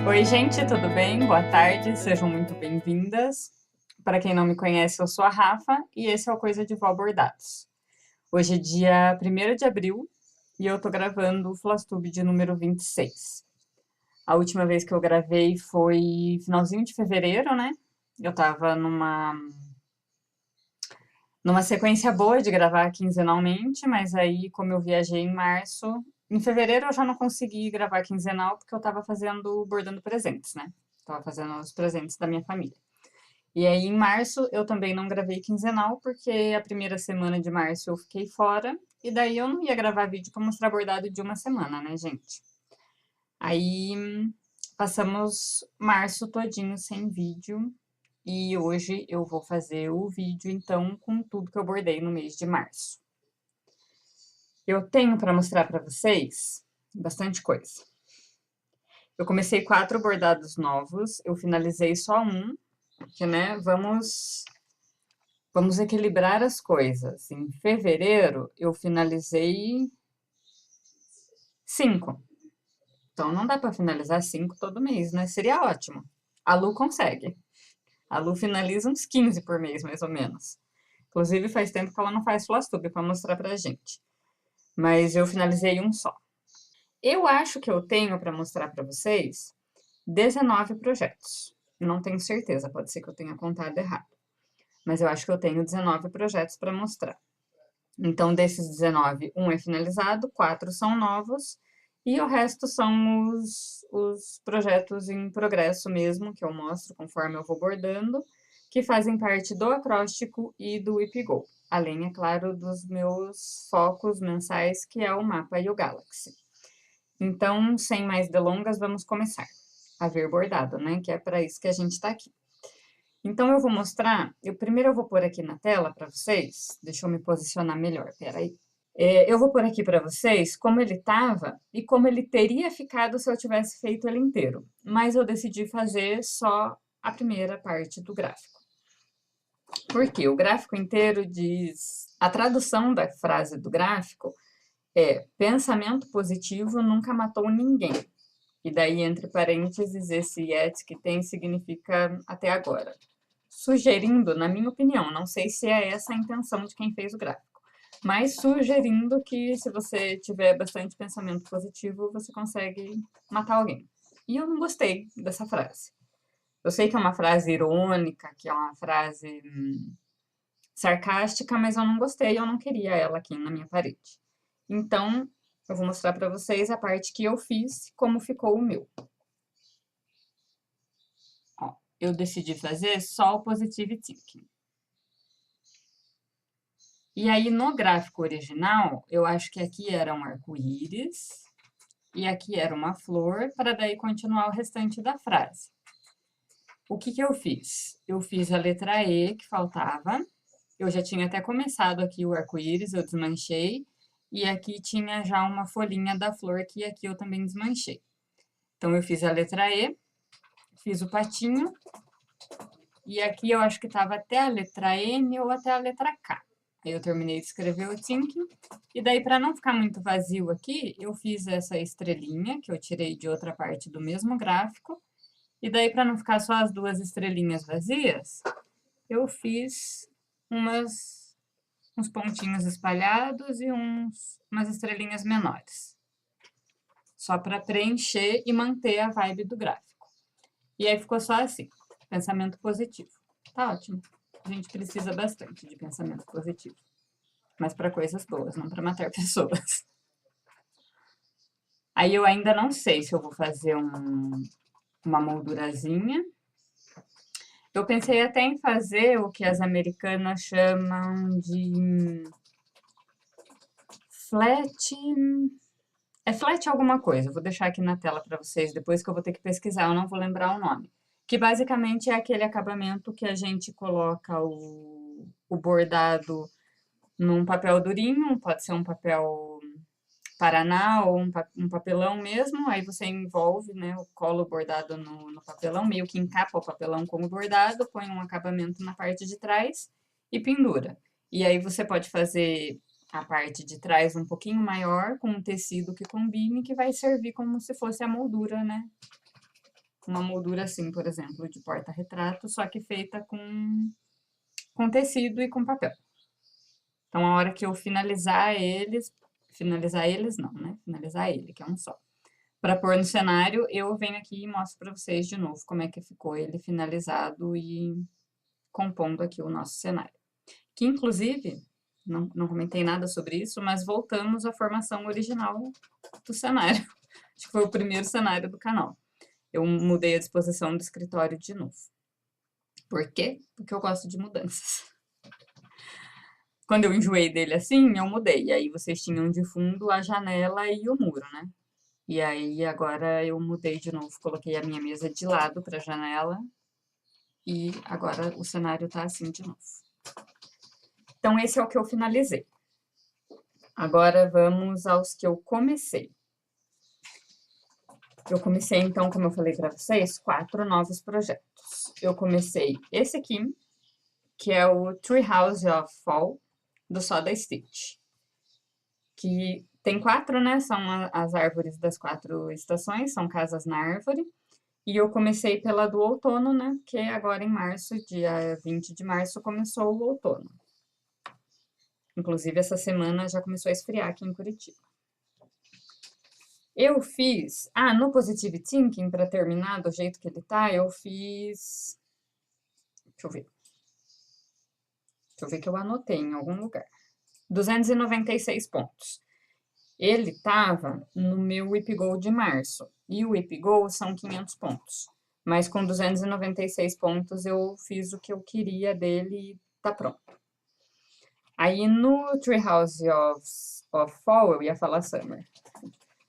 Oi, gente, tudo bem? Boa tarde, sejam muito bem-vindas. Para quem não me conhece, eu sou a Rafa e esse é o Coisa de Vó Bordados. Hoje é dia 1º de abril e eu tô gravando o Flastube de número 26. A última vez que eu gravei foi finalzinho de fevereiro, né? Eu tava numa sequência boa de gravar quinzenalmente, mas aí, como eu viajei em março, em fevereiro eu já não consegui gravar quinzenal porque eu tava bordando presentes, né? Tava fazendo os presentes da minha família. E aí, em março, eu também não gravei quinzenal, porque a primeira semana de março eu fiquei fora, e daí eu não ia gravar vídeo pra mostrar bordado de uma semana, né, gente? Aí, passamos março todinho sem vídeo, e hoje eu vou fazer o vídeo, então, com tudo que eu bordei no mês de março. Eu tenho para mostrar para vocês bastante coisa. Eu comecei 4 bordados novos, eu finalizei só um, porque, né, vamos equilibrar as coisas. Em fevereiro, eu finalizei 5. Então, não dá para finalizar 5 todo mês, né? Seria ótimo. A Lu consegue. A Lu finaliza uns 15 por mês, mais ou menos. Inclusive, faz tempo que ela não faz Flastube para mostrar pra gente. Mas eu finalizei um só. Eu acho que eu tenho para mostrar para vocês 19 projetos. Não tenho certeza, pode ser que eu tenha contado errado. Mas eu acho que eu tenho 19 projetos para mostrar. Então, desses 19, um é finalizado, 4 são novos, e o resto são os projetos em progresso mesmo, que eu mostro conforme eu vou bordando, que fazem parte do acróstico e do WhipGo. Além, é claro, dos meus focos mensais, que é o mapa e o Galaxy. Então, sem mais delongas, vamos começar a ver bordado, né? Que é para isso que a gente está aqui. Então, eu vou mostrar, primeiro eu vou pôr aqui na tela para vocês, deixa eu me posicionar melhor, peraí. Eu vou pôr aqui para vocês como ele estava e como ele teria ficado se eu tivesse feito ele inteiro. Mas eu decidi fazer só a primeira parte do gráfico. Porque o gráfico inteiro diz... A tradução da frase do gráfico é: pensamento positivo nunca matou ninguém. E daí, entre parênteses, esse yet que tem significa até agora. Sugerindo, na minha opinião, não sei se é essa a intenção de quem fez o gráfico, mas sugerindo que se você tiver bastante pensamento positivo, você consegue matar alguém. E eu não gostei dessa frase. Eu sei que é uma frase irônica, que é uma frase sarcástica, mas eu não gostei, eu não queria ela aqui na minha parede. Então, eu vou mostrar para vocês a parte que eu fiz, como ficou o meu. Ó, eu decidi fazer só o Positive Thinking. E aí, no gráfico original, eu acho que aqui era um arco-íris e aqui era uma flor, para daí continuar o restante da frase. O que que eu fiz? Eu fiz a letra E, que faltava. Eu já tinha até começado aqui o arco-íris, eu desmanchei. E aqui tinha já uma folhinha da flor, que aqui eu também desmanchei. Então, eu fiz a letra E, fiz o patinho. E aqui eu acho que estava até a letra N ou até a letra K. Aí eu terminei de escrever o thinking. E daí, para não ficar muito vazio aqui, eu fiz essa estrelinha, que eu tirei de outra parte do mesmo gráfico. E daí, para não ficar só as duas estrelinhas vazias, eu fiz uns pontinhos espalhados e umas estrelinhas menores. Só para preencher e manter a vibe do gráfico. E aí ficou só assim, pensamento positivo. Tá ótimo. A gente precisa bastante de pensamento positivo. Mas para coisas boas, não para matar pessoas. Aí eu ainda não sei se eu vou fazer uma moldurazinha. Eu pensei até em fazer o que as americanas chamam de flat... É flat alguma coisa, eu vou deixar aqui na tela para vocês, depois que eu vou ter que pesquisar, eu não vou lembrar o nome. Que basicamente é aquele acabamento que a gente coloca o bordado num papel durinho, pode ser um papel paraná ou um papelão mesmo, aí você envolve, né, o colo bordado no papelão, meio que encapa o papelão com o bordado, põe um acabamento na parte de trás e pendura. E aí você pode fazer a parte de trás um pouquinho maior, com um tecido que combine, que vai servir como se fosse a moldura, né, uma moldura assim, por exemplo, de porta-retrato, só que feita com tecido e com papel. Então, a hora que eu finalizar eles não, né? Finalizar ele, que é um só. Para pôr no cenário, eu venho aqui e mostro para vocês de novo como é que ficou ele finalizado e compondo aqui o nosso cenário. Que, inclusive, não comentei nada sobre isso, mas voltamos à formação original do cenário. Acho que foi o primeiro cenário do canal. Eu mudei a disposição do escritório de novo. Por quê? Porque eu gosto de mudanças. Quando eu enjoei dele assim, eu mudei. E aí vocês tinham de fundo a janela e o muro, né? E aí agora eu mudei de novo, coloquei a minha mesa de lado para a janela e agora o cenário tá assim de novo. Então esse é o que eu finalizei. Agora vamos aos que eu comecei. Eu comecei então, como eu falei para vocês, 4 novos projetos. Eu comecei esse aqui, que é o Treehouse of Fall, do Soda Stitch. Que tem 4, né? São as árvores das 4 estações, são casas na árvore. E eu comecei pela do outono, né? Porque agora em março, dia 20 de março, começou o outono. Inclusive, essa semana já começou a esfriar aqui em Curitiba. Eu fiz... Ah, no Positive Thinking, para terminar do jeito que ele tá, eu fiz... Deixa eu ver. Deixa eu ver que eu anotei em algum lugar. 296 pontos. Ele estava no meu WhipGo de março. E o WhipGo são 500 pontos. Mas com 296 pontos eu fiz o que eu queria dele e tá pronto. Aí no Treehouse of Fall, eu ia falar Summer.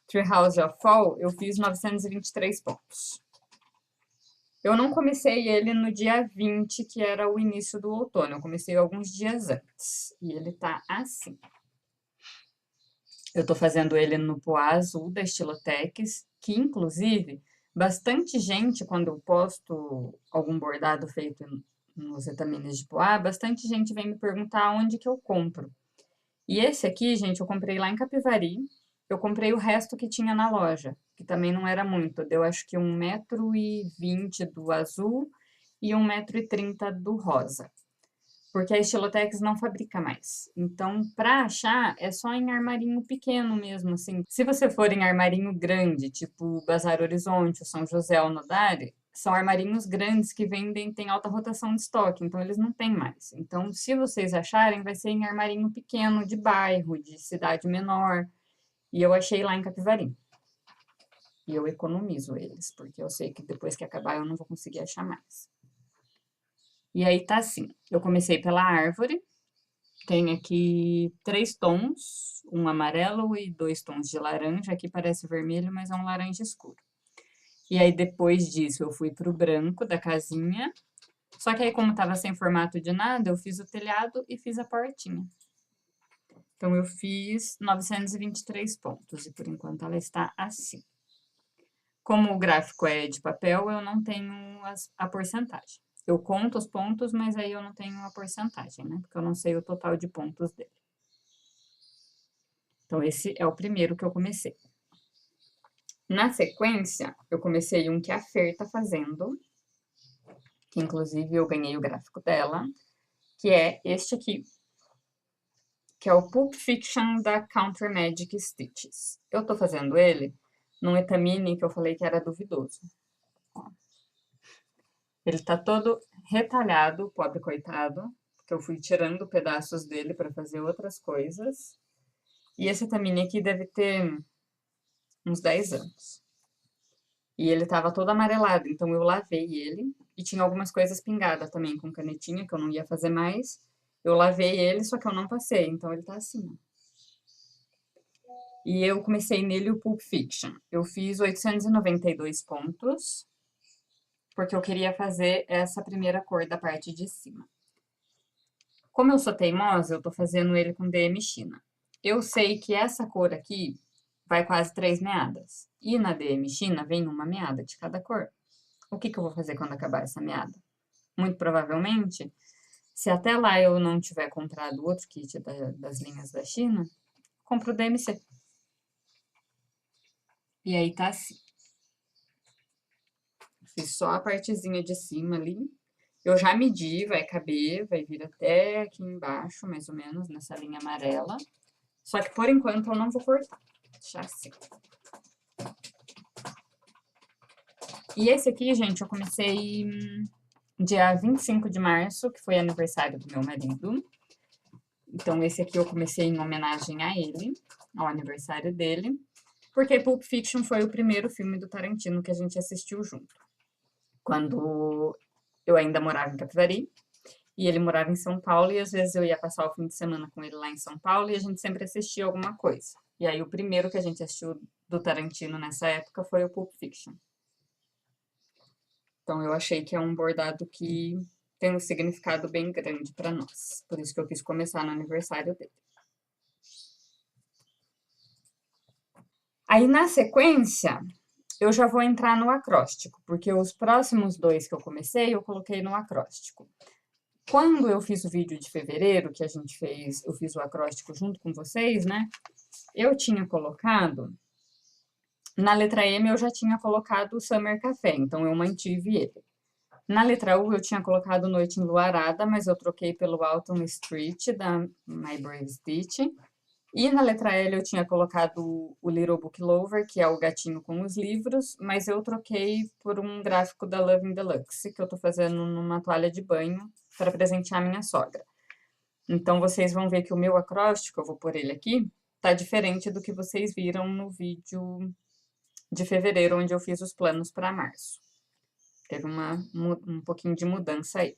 Treehouse of Fall, eu fiz 923 pontos. Eu não comecei ele no dia 20, que era o início do outono. Eu comecei alguns dias antes. E ele tá assim. Eu tô fazendo ele no poá azul da Estilotex, que inclusive, bastante gente, quando eu posto algum bordado feito nos etamines de poá, bastante gente vem me perguntar onde que eu compro. E esse aqui, gente, eu comprei lá em Capivari. Eu comprei o resto que tinha na loja, que também não era muito. Deu acho que 1,20 m do azul e 1,30 m do rosa. Porque a Estilotex não fabrica mais. Então, para achar, é só em armarinho pequeno mesmo, assim. Se você for em armarinho grande, tipo Bazar Horizonte, São José ou Nodari, são armarinhos grandes que vendem, tem alta rotação de estoque, então eles não têm mais. Então, se vocês acharem, vai ser em armarinho pequeno, de bairro, de cidade menor. E eu achei lá em Capivari. E eu economizo eles, porque eu sei que depois que acabar eu não vou conseguir achar mais. E aí tá assim, eu comecei pela árvore, tem aqui 3 tons, um amarelo e 2 tons de laranja, aqui parece vermelho, mas é um laranja escuro. E aí depois disso eu fui pro branco da casinha, só que aí como tava sem formato de nada, eu fiz o telhado e fiz a portinha. Então eu fiz 923 pontos e por enquanto ela está assim. Como o gráfico é de papel, eu não tenho a porcentagem. Eu conto os pontos, mas aí eu não tenho a porcentagem, né? Porque eu não sei o total de pontos dele. Então, esse é o primeiro que eu comecei. Na sequência, eu comecei um que a Fer tá fazendo, que inclusive eu ganhei o gráfico dela, que é este aqui, que é o Pulp Fiction da Counter Magic Stitches. Eu tô fazendo ele num etamine que eu falei que era duvidoso. Ó. Ele tá todo retalhado, pobre coitado, porque eu fui tirando pedaços dele para fazer outras coisas. E esse etamine aqui deve ter uns 10 anos. E ele tava todo amarelado, então eu lavei ele. E tinha algumas coisas pingadas também com canetinha, que eu não ia fazer mais. Eu lavei ele, só que eu não passei, então ele tá assim, ó. E eu comecei nele o Pulp Fiction. Eu fiz 892 pontos, porque eu queria fazer essa primeira cor da parte de cima. Como eu sou teimosa, eu tô fazendo ele com DM China. Eu sei que essa cor aqui vai quase 3 meadas. E na DM China vem uma meada de cada cor. O que que eu vou fazer quando acabar essa meada? Muito provavelmente, se até lá eu não tiver comprado outro kit das linhas da China, compro o DMC. E aí tá assim. Fiz só a partezinha de cima ali. Eu já medi, vai caber, vai vir até aqui embaixo, mais ou menos, nessa linha amarela. Só que por enquanto eu não vou cortar. Deixar assim. E esse aqui, gente, eu comecei dia 25 de março, que foi aniversário do meu marido. Então, esse aqui eu comecei em homenagem a ele, ao aniversário dele. Porque Pulp Fiction foi o primeiro filme do Tarantino que a gente assistiu junto. Quando eu ainda morava em Capivari, e ele morava em São Paulo, e às vezes eu ia passar o fim de semana com ele lá em São Paulo, e a gente sempre assistia alguma coisa. E aí o primeiro que a gente assistiu do Tarantino nessa época foi o Pulp Fiction. Então eu achei que é um bordado que tem um significado bem grande para nós. Por isso que eu quis começar no aniversário dele. Aí na sequência, eu já vou entrar no acróstico, porque os próximos dois que eu comecei, eu coloquei no acróstico. Quando eu fiz o vídeo de fevereiro, que a gente fez, eu fiz o acróstico junto com vocês, né? Eu tinha colocado, na letra M eu já tinha colocado o Summer Café, então eu mantive ele. Na letra U eu tinha colocado Noite Enluarada, mas eu troquei pelo Autumn Street, da My Brave Stitch. E na letra L eu tinha colocado o Little Book Lover, que é o gatinho com os livros, mas eu troquei por um gráfico da Love in Deluxe, que eu tô fazendo numa toalha de banho para presentear minha sogra. Então, vocês vão ver que o meu acróstico, eu vou pôr ele aqui, tá diferente do que vocês viram no vídeo de fevereiro, onde eu fiz os planos para março. Teve um pouquinho de mudança aí.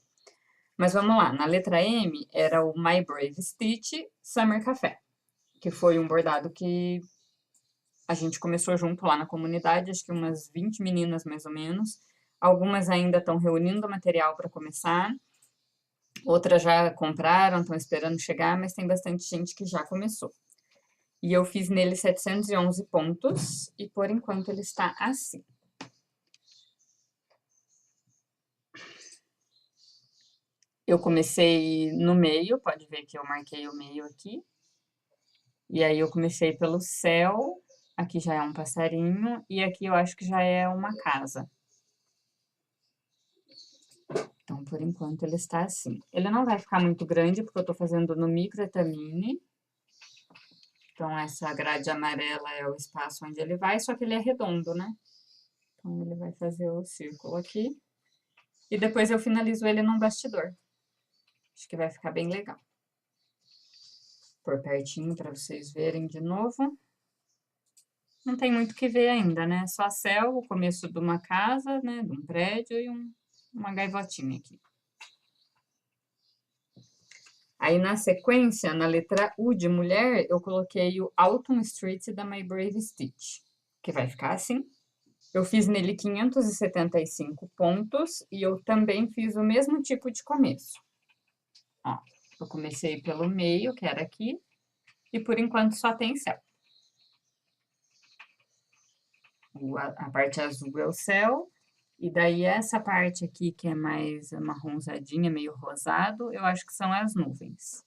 Mas vamos lá, na letra M era o My Brave Stitch Summer Café, que foi um bordado que a gente começou junto lá na comunidade, acho que umas 20 meninas mais ou menos. Algumas ainda estão reunindo material para começar, outras já compraram, estão esperando chegar, mas tem bastante gente que já começou. E eu fiz nele 711 pontos, e por enquanto ele está assim. Eu comecei no meio, pode ver que eu marquei o meio aqui. E aí eu comecei pelo céu, aqui já é um passarinho, e aqui eu acho que já é uma casa. Então, por enquanto, ele está assim. Ele não vai ficar muito grande, porque eu tô fazendo no microetamine. Então, essa grade amarela é o espaço onde ele vai, só que ele é redondo, né? Então, ele vai fazer o círculo aqui. E depois eu finalizo ele num bastidor. Acho que vai ficar bem legal. Por pertinho para vocês verem de novo. Não tem muito o que ver ainda, né? Só céu, o começo de uma casa, né? De um prédio e uma gaivotinha aqui. Aí, na sequência, na letra U de mulher, eu coloquei o Autumn Street da My Brave Stitch, que vai ficar assim. Eu fiz nele 575 pontos e eu também fiz o mesmo tipo de começo. Ó, eu comecei pelo meio, que era aqui, e por enquanto só tem céu. A parte azul é o céu, e daí essa parte aqui, que é mais marronzadinha, meio rosado, eu acho que são as nuvens.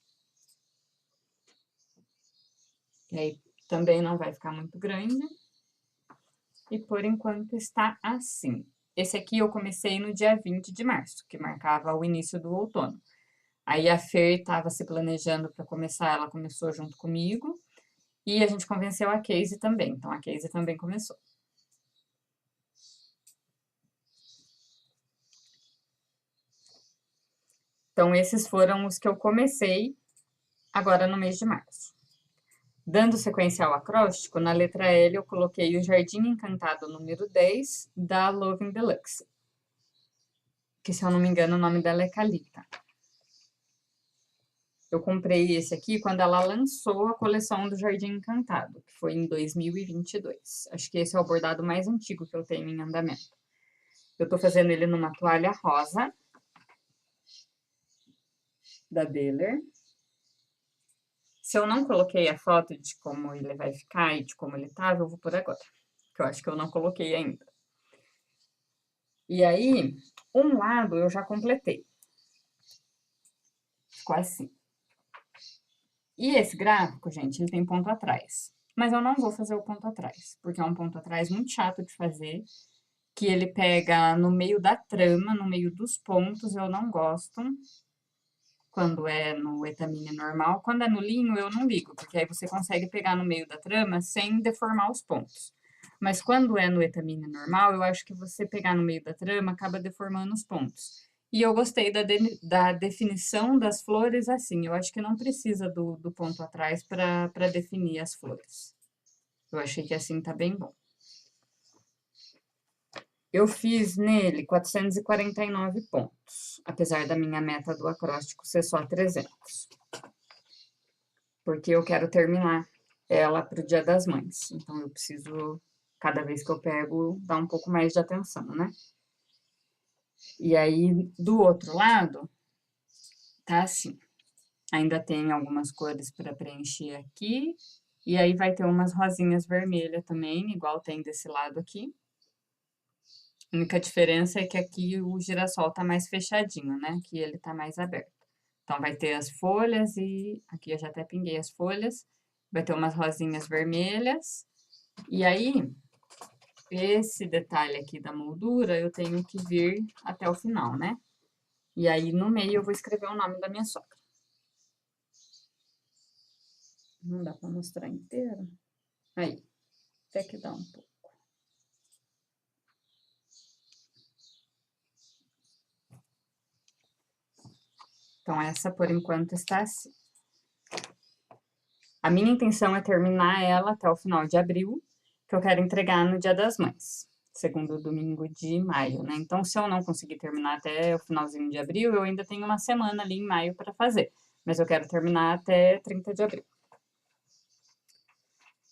E aí também não vai ficar muito grande. E por enquanto está assim. Esse aqui eu comecei no dia 20 de março, que marcava o início do outono. Aí a Fer estava se planejando para começar, ela começou junto comigo. E a gente convenceu a Casey também, então a Casey também começou. Então, esses foram os que eu comecei agora no mês de março. Dando sequência ao acróstico, na letra L eu coloquei o Jardim Encantado número 10, da Love in Deluxe. Que, se eu não me engano, o nome dela é Calita. Eu comprei esse aqui quando ela lançou a coleção do Jardim Encantado, que foi em 2022. Acho que esse é o bordado mais antigo que eu tenho em andamento. Eu tô fazendo ele numa toalha rosa, da Beller. Se eu não coloquei a foto de como ele vai ficar e de como ele tava, eu vou por agora. Que eu acho que eu não coloquei ainda. E aí, um lado eu já completei. Ficou assim. E esse gráfico, gente, ele tem ponto atrás. Mas eu não vou fazer o ponto atrás, porque é um ponto atrás muito chato de fazer. que ele pega no meio da trama, no meio dos pontos, eu não gosto. Quando é no etamine normal. Quando é no linho, eu não ligo, porque aí você consegue pegar no meio da trama sem deformar os pontos. Mas quando é no etamine normal, eu acho que você pegar no meio da trama acaba deformando os pontos. E eu gostei da definição das flores assim. Eu acho que não precisa do ponto atrás para definir as flores. Eu achei que assim tá bem bom. Eu fiz nele 449 pontos, apesar da minha meta do acróstico ser só 300. Porque eu quero terminar ela pro Dia das Mães. Então, eu preciso, cada vez que eu pego, dar um pouco mais de atenção, né? E aí, do outro lado, tá assim. Ainda tem algumas cores para preencher aqui. E aí, vai ter umas rosinhas vermelhas também, igual tem desse lado aqui. A única diferença é que aqui o girassol tá mais fechadinho, né? Aqui ele tá mais aberto. Então, vai ter as folhas e... Aqui eu já até pinguei as folhas. Vai ter umas rosinhas vermelhas. E aí, esse detalhe aqui da moldura, eu tenho que vir até o final, né? E aí, no meio, eu vou escrever o nome da minha sogra. Não dá pra mostrar inteiro? Aí, até que dá um pouco. Então, essa, por enquanto, está assim. A minha intenção é terminar ela até o final de abril, que eu quero entregar no Dia das Mães, segundo domingo de maio, né? Então, se eu não conseguir terminar até o finalzinho de abril, eu ainda tenho uma semana ali em maio para fazer. Mas eu quero terminar até 30 de abril.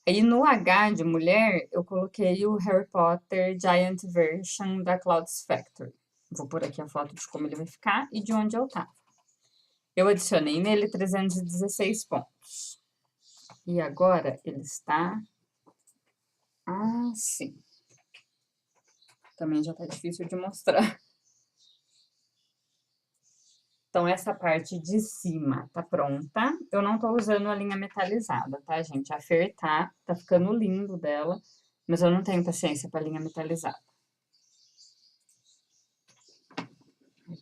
Aí, no H de mulher, eu coloquei o Harry Potter Giant Version da Clouds Factory. Vou pôr aqui a foto de como ele vai ficar e de onde eu tava. Eu adicionei nele 316 pontos. E agora ele está assim. Também já tá difícil de mostrar. Então, essa parte de cima tá pronta. Eu não tô usando a linha metalizada, tá, gente? A Fer tá ficando lindo dela, mas eu não tenho paciência pra linha metalizada.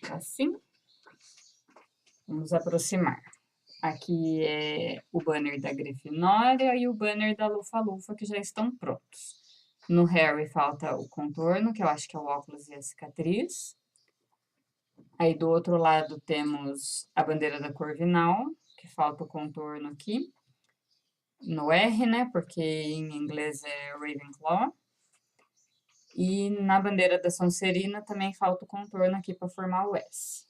Tá assim. Vamos aproximar. Aqui é o banner da Grifinória e o banner da Lufa-Lufa, que já estão prontos. No Harry falta o contorno, que eu acho que é o óculos e a cicatriz. Aí, do outro lado, temos a bandeira da Corvinal, que falta o contorno aqui. No R, né? Porque em inglês é Ravenclaw. E na bandeira da Sonserina também falta o contorno aqui para formar o S.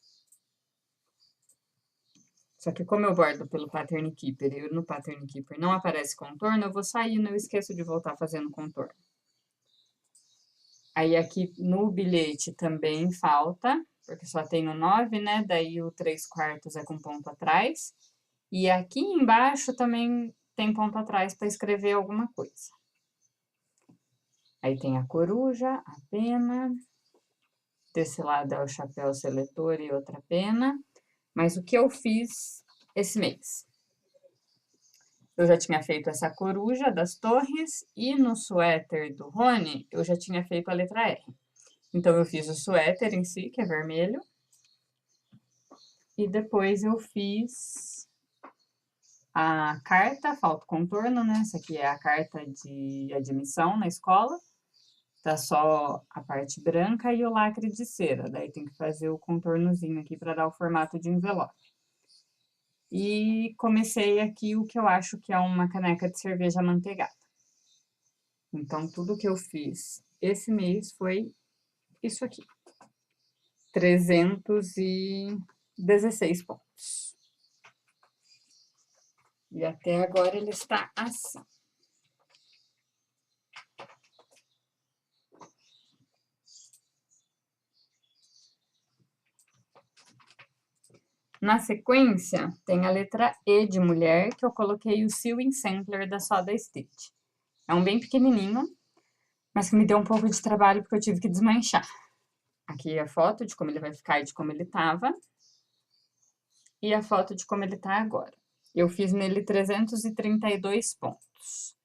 Só que como eu bordo pelo Pattern Keeper e no Pattern Keeper não aparece contorno, eu vou saindo e eu esqueço de voltar fazendo contorno. Aí aqui no bilhete também falta, porque só tem o 9, né? Daí o 3/4 é com ponto atrás. E aqui embaixo também tem ponto atrás para escrever alguma coisa. Aí tem a coruja, a pena. Desse lado é o chapéu seletor e outra pena. Mas o que eu fiz esse mês? Eu já tinha feito essa coruja das torres e no suéter do Rony eu já tinha feito a letra R. Então, eu fiz o suéter em si, que é vermelho. E depois eu fiz a carta, falta o contorno, né? Essa aqui é a carta de admissão na escola. Tá só a parte branca e o lacre de cera. Daí tem que fazer o contornozinho aqui para dar o formato de envelope. E comecei aqui o que eu acho que é uma caneca de cerveja amanteigada. Então, tudo que eu fiz esse mês foi isso aqui. 316 pontos. E até agora ele está assim. Na sequência, tem a letra E de mulher, que eu coloquei o Sewing Sampler da Soda Stitch. É um bem pequenininho, mas que me deu um pouco de trabalho porque eu tive que desmanchar. Aqui é a foto de como ele vai ficar e de como ele estava. E a foto de como ele está agora. Eu fiz nele 332 pontos.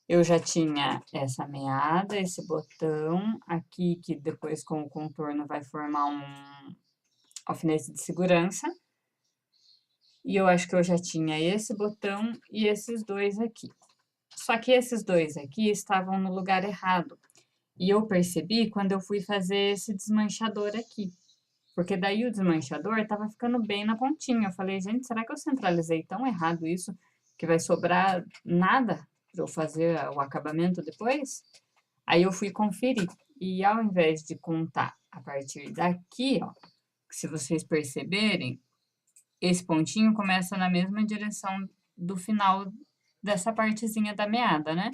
Eu já tinha essa meada, esse botão aqui, que depois com o contorno vai formar um alfinete de segurança. E eu acho que eu já tinha esse botão e esses dois aqui. Só que esses dois aqui estavam no lugar errado. E eu percebi quando eu fui fazer esse desmanchador aqui. Porque daí o desmanchador estava ficando bem na pontinha. Eu falei, gente, será que eu centralizei tão errado isso que vai sobrar nada para eu fazer o acabamento depois? Aí eu fui conferir. E ao invés de contar a partir daqui, ó, se vocês perceberem, esse pontinho começa na mesma direção do final dessa partezinha da meada, né?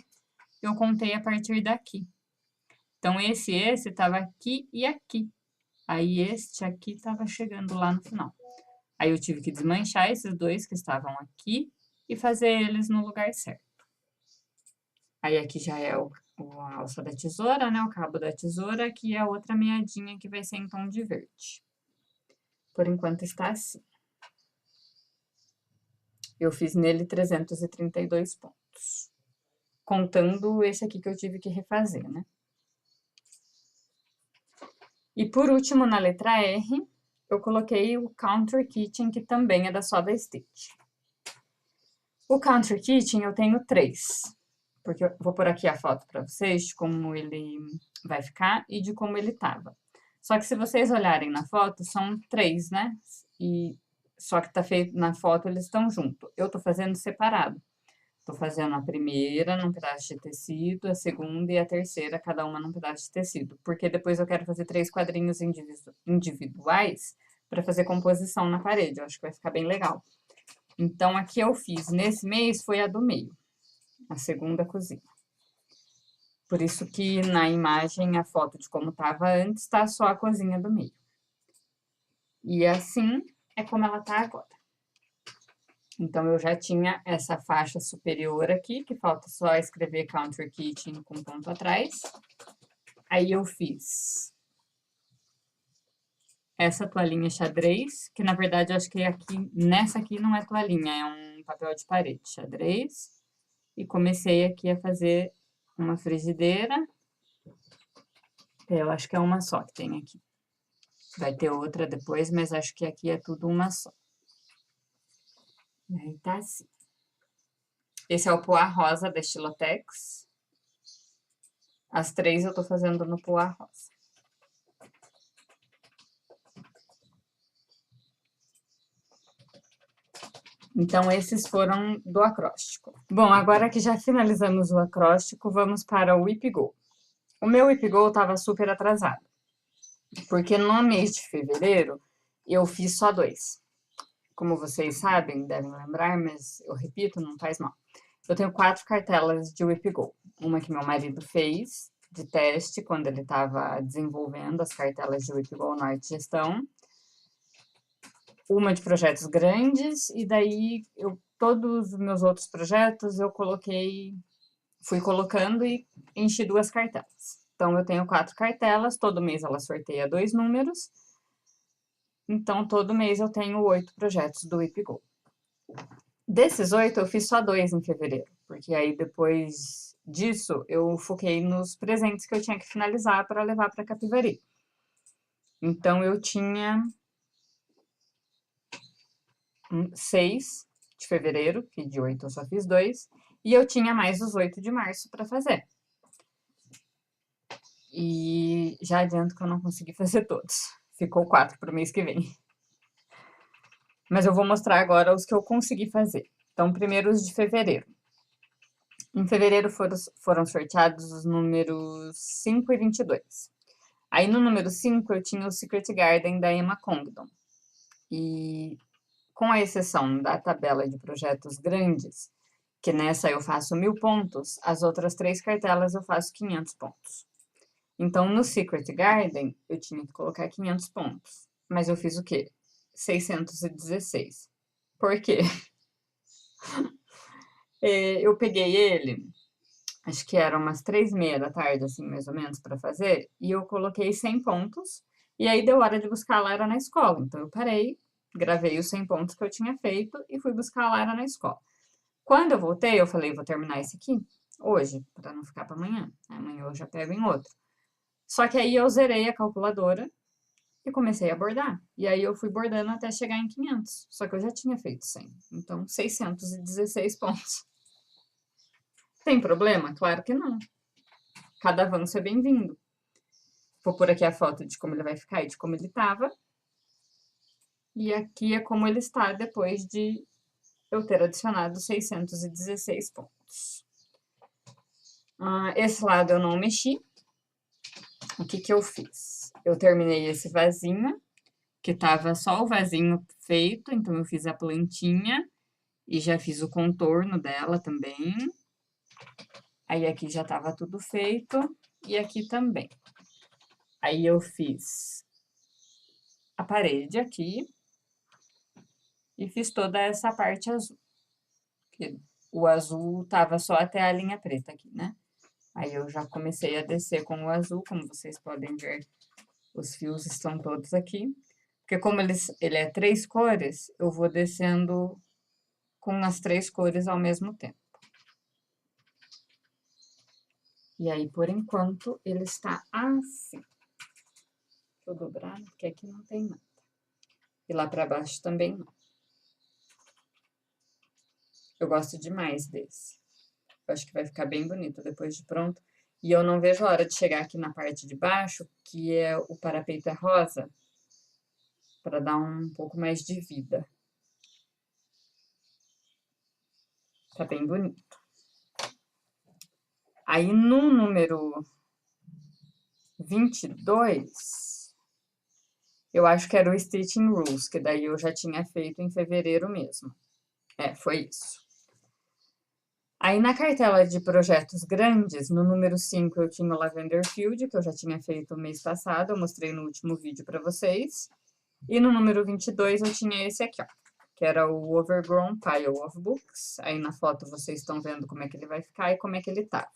Eu contei a partir daqui. Então, esse estava aqui e aqui. Aí, este aqui estava chegando lá no final. Aí, eu tive que desmanchar esses dois que estavam aqui e fazer eles no lugar certo. Aí, aqui já é a alça da tesoura, né? O cabo da tesoura. Aqui é a outra meadinha que vai ser em tom de verde. Por enquanto, está assim. Eu fiz nele 332 pontos. Contando esse aqui que eu tive que refazer, né? E por último, na letra R, eu coloquei o Counter Kitchen, que também é da Soda Stitch. O Counter Kitchen eu tenho 3, porque eu vou pôr aqui a foto para vocês de como ele vai ficar e de como ele tava. Só que se vocês olharem na foto, são 3, né? E só que tá feito na foto, eles estão juntos. Eu tô fazendo separado. Tô fazendo a primeira num pedaço de tecido, a segunda e a terceira, cada uma num pedaço de tecido. Porque depois eu quero fazer 3 quadrinhos individuais para fazer composição na parede. Eu acho que vai ficar bem legal. Então, aqui eu fiz, nesse mês, foi a do meio, a segunda cozinha. Por isso que na imagem, a foto de como tava antes, tá só a cozinha do meio. E assim é como ela tá agora. Então, eu já tinha essa faixa superior aqui, que falta só escrever Counter Kitchen com ponto atrás. Aí, eu fiz essa toalhinha xadrez, que na verdade, eu acho que aqui, nessa aqui não é toalhinha, é um papel de parede xadrez. E comecei aqui a fazer uma frigideira. Eu acho que é uma só que tem aqui. Vai ter outra depois, mas acho que aqui é tudo uma só. E aí tá assim. Esse é o poá rosa da Estilotex. As 3 eu tô fazendo no poá rosa. Então, esses foram do acróstico. Bom, agora que já finalizamos o acróstico, vamos para o Whip Go. O meu Whip Go estava super atrasado, porque no mês de fevereiro eu fiz só 2. Como vocês sabem, devem lembrar, mas eu repito, não faz mal. Eu tenho 4 cartelas de Whip Go. Uma que meu marido fez de teste quando ele estava desenvolvendo as cartelas de Whip Go no Arte Gestão. Uma de projetos grandes, e daí todos os meus outros projetos eu fui colocando e enchi 2 cartelas. Então, eu tenho 4 cartelas, todo mês ela sorteia 2 números. Então, todo mês eu tenho 8 projetos do Whip Go. Desses 8, eu fiz só 2 em fevereiro, porque aí depois disso eu foquei nos presentes que eu tinha que finalizar para levar para Capivari. Então, eu tinha 6 de fevereiro, que de 8 eu só fiz 2, e eu tinha mais os 8 de março para fazer. E já adianto que eu não consegui fazer todos. Ficou 4 para o mês que vem. Mas eu vou mostrar agora os que eu consegui fazer. Então, primeiro os de fevereiro. Em fevereiro foram sorteados os números 5 e 22. Aí, no número 5, eu tinha o Secret Garden da Emma Congdon. E com a exceção da tabela de projetos grandes, que nessa eu faço 1000 pontos, as outras 3 cartelas eu faço 500 pontos. Então, no Secret Garden, eu tinha que colocar 500 pontos. Mas eu fiz o quê? 616. Por quê? Eu peguei ele, acho que era umas 3h30 da tarde, assim, mais ou menos, para fazer, e eu coloquei 100 pontos, e aí deu hora de buscar a Lara na escola. Então, eu parei, gravei os 100 pontos que eu tinha feito e fui buscar a Lara na escola. Quando eu voltei, eu falei, vou terminar esse aqui. hoje, para não ficar para amanhã. Amanhã eu já pego em outro. Só que aí eu zerei a calculadora e comecei a bordar. E aí eu fui bordando até chegar em 500. Só que eu já tinha feito 100. Então, 616 pontos. Tem problema? Claro que não. Cada avanço é bem-vindo. Vou pôr aqui a foto de como ele vai ficar e de como ele estava. E aqui é como ele está depois de eu ter adicionado 616 pontos. Esse lado eu não mexi. O que que eu fiz? Eu terminei esse vasinho, que tava só o vasinho feito, então eu fiz a plantinha e já fiz o contorno dela também. Aí aqui já tava tudo feito e aqui também. Aí eu fiz a parede aqui e fiz toda essa parte azul. O azul tava só até a linha preta aqui, né? Aí eu já comecei a descer com o azul, como vocês podem ver, os fios estão todos aqui. Porque como ele é 3 cores, eu vou descendo com as 3 cores ao mesmo tempo. E aí, por enquanto, ele está assim. Vou dobrar, porque aqui não tem nada. E lá pra baixo também não. Eu gosto demais desse. Eu acho que vai ficar bem bonito depois de pronto. E eu não vejo a hora de chegar aqui na parte de baixo, que é o parapeito é rosa, para dar um pouco mais de vida. Tá bem bonito. Aí, no número 22, eu acho que era o Stitching Rules, que daí eu já tinha feito em fevereiro mesmo. Foi isso. Aí, na cartela de projetos grandes, no número 5, eu tinha o Lavender Field, que eu já tinha feito o mês passado, eu mostrei no último vídeo para vocês. E no número 22, eu tinha esse aqui, ó, que era o Overgrown Pile of Books. Aí, na foto, vocês estão vendo como é que ele vai ficar e como é que ele tá.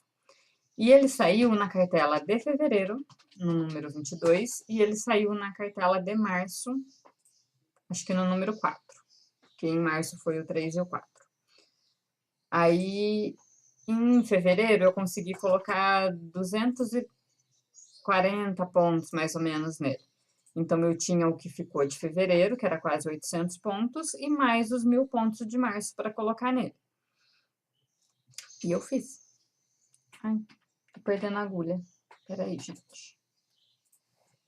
E ele saiu na cartela de fevereiro, no número 22, e ele saiu na cartela de março, acho que no número 4, que em março foi o 3 e o 4. Aí, em fevereiro, eu consegui colocar 240 pontos, mais ou menos, nele. Então, eu tinha o que ficou de fevereiro, que era quase 800 pontos, e mais os 1000 pontos de março para colocar nele. E eu fiz. Ai, tô perdendo a agulha. Peraí, gente.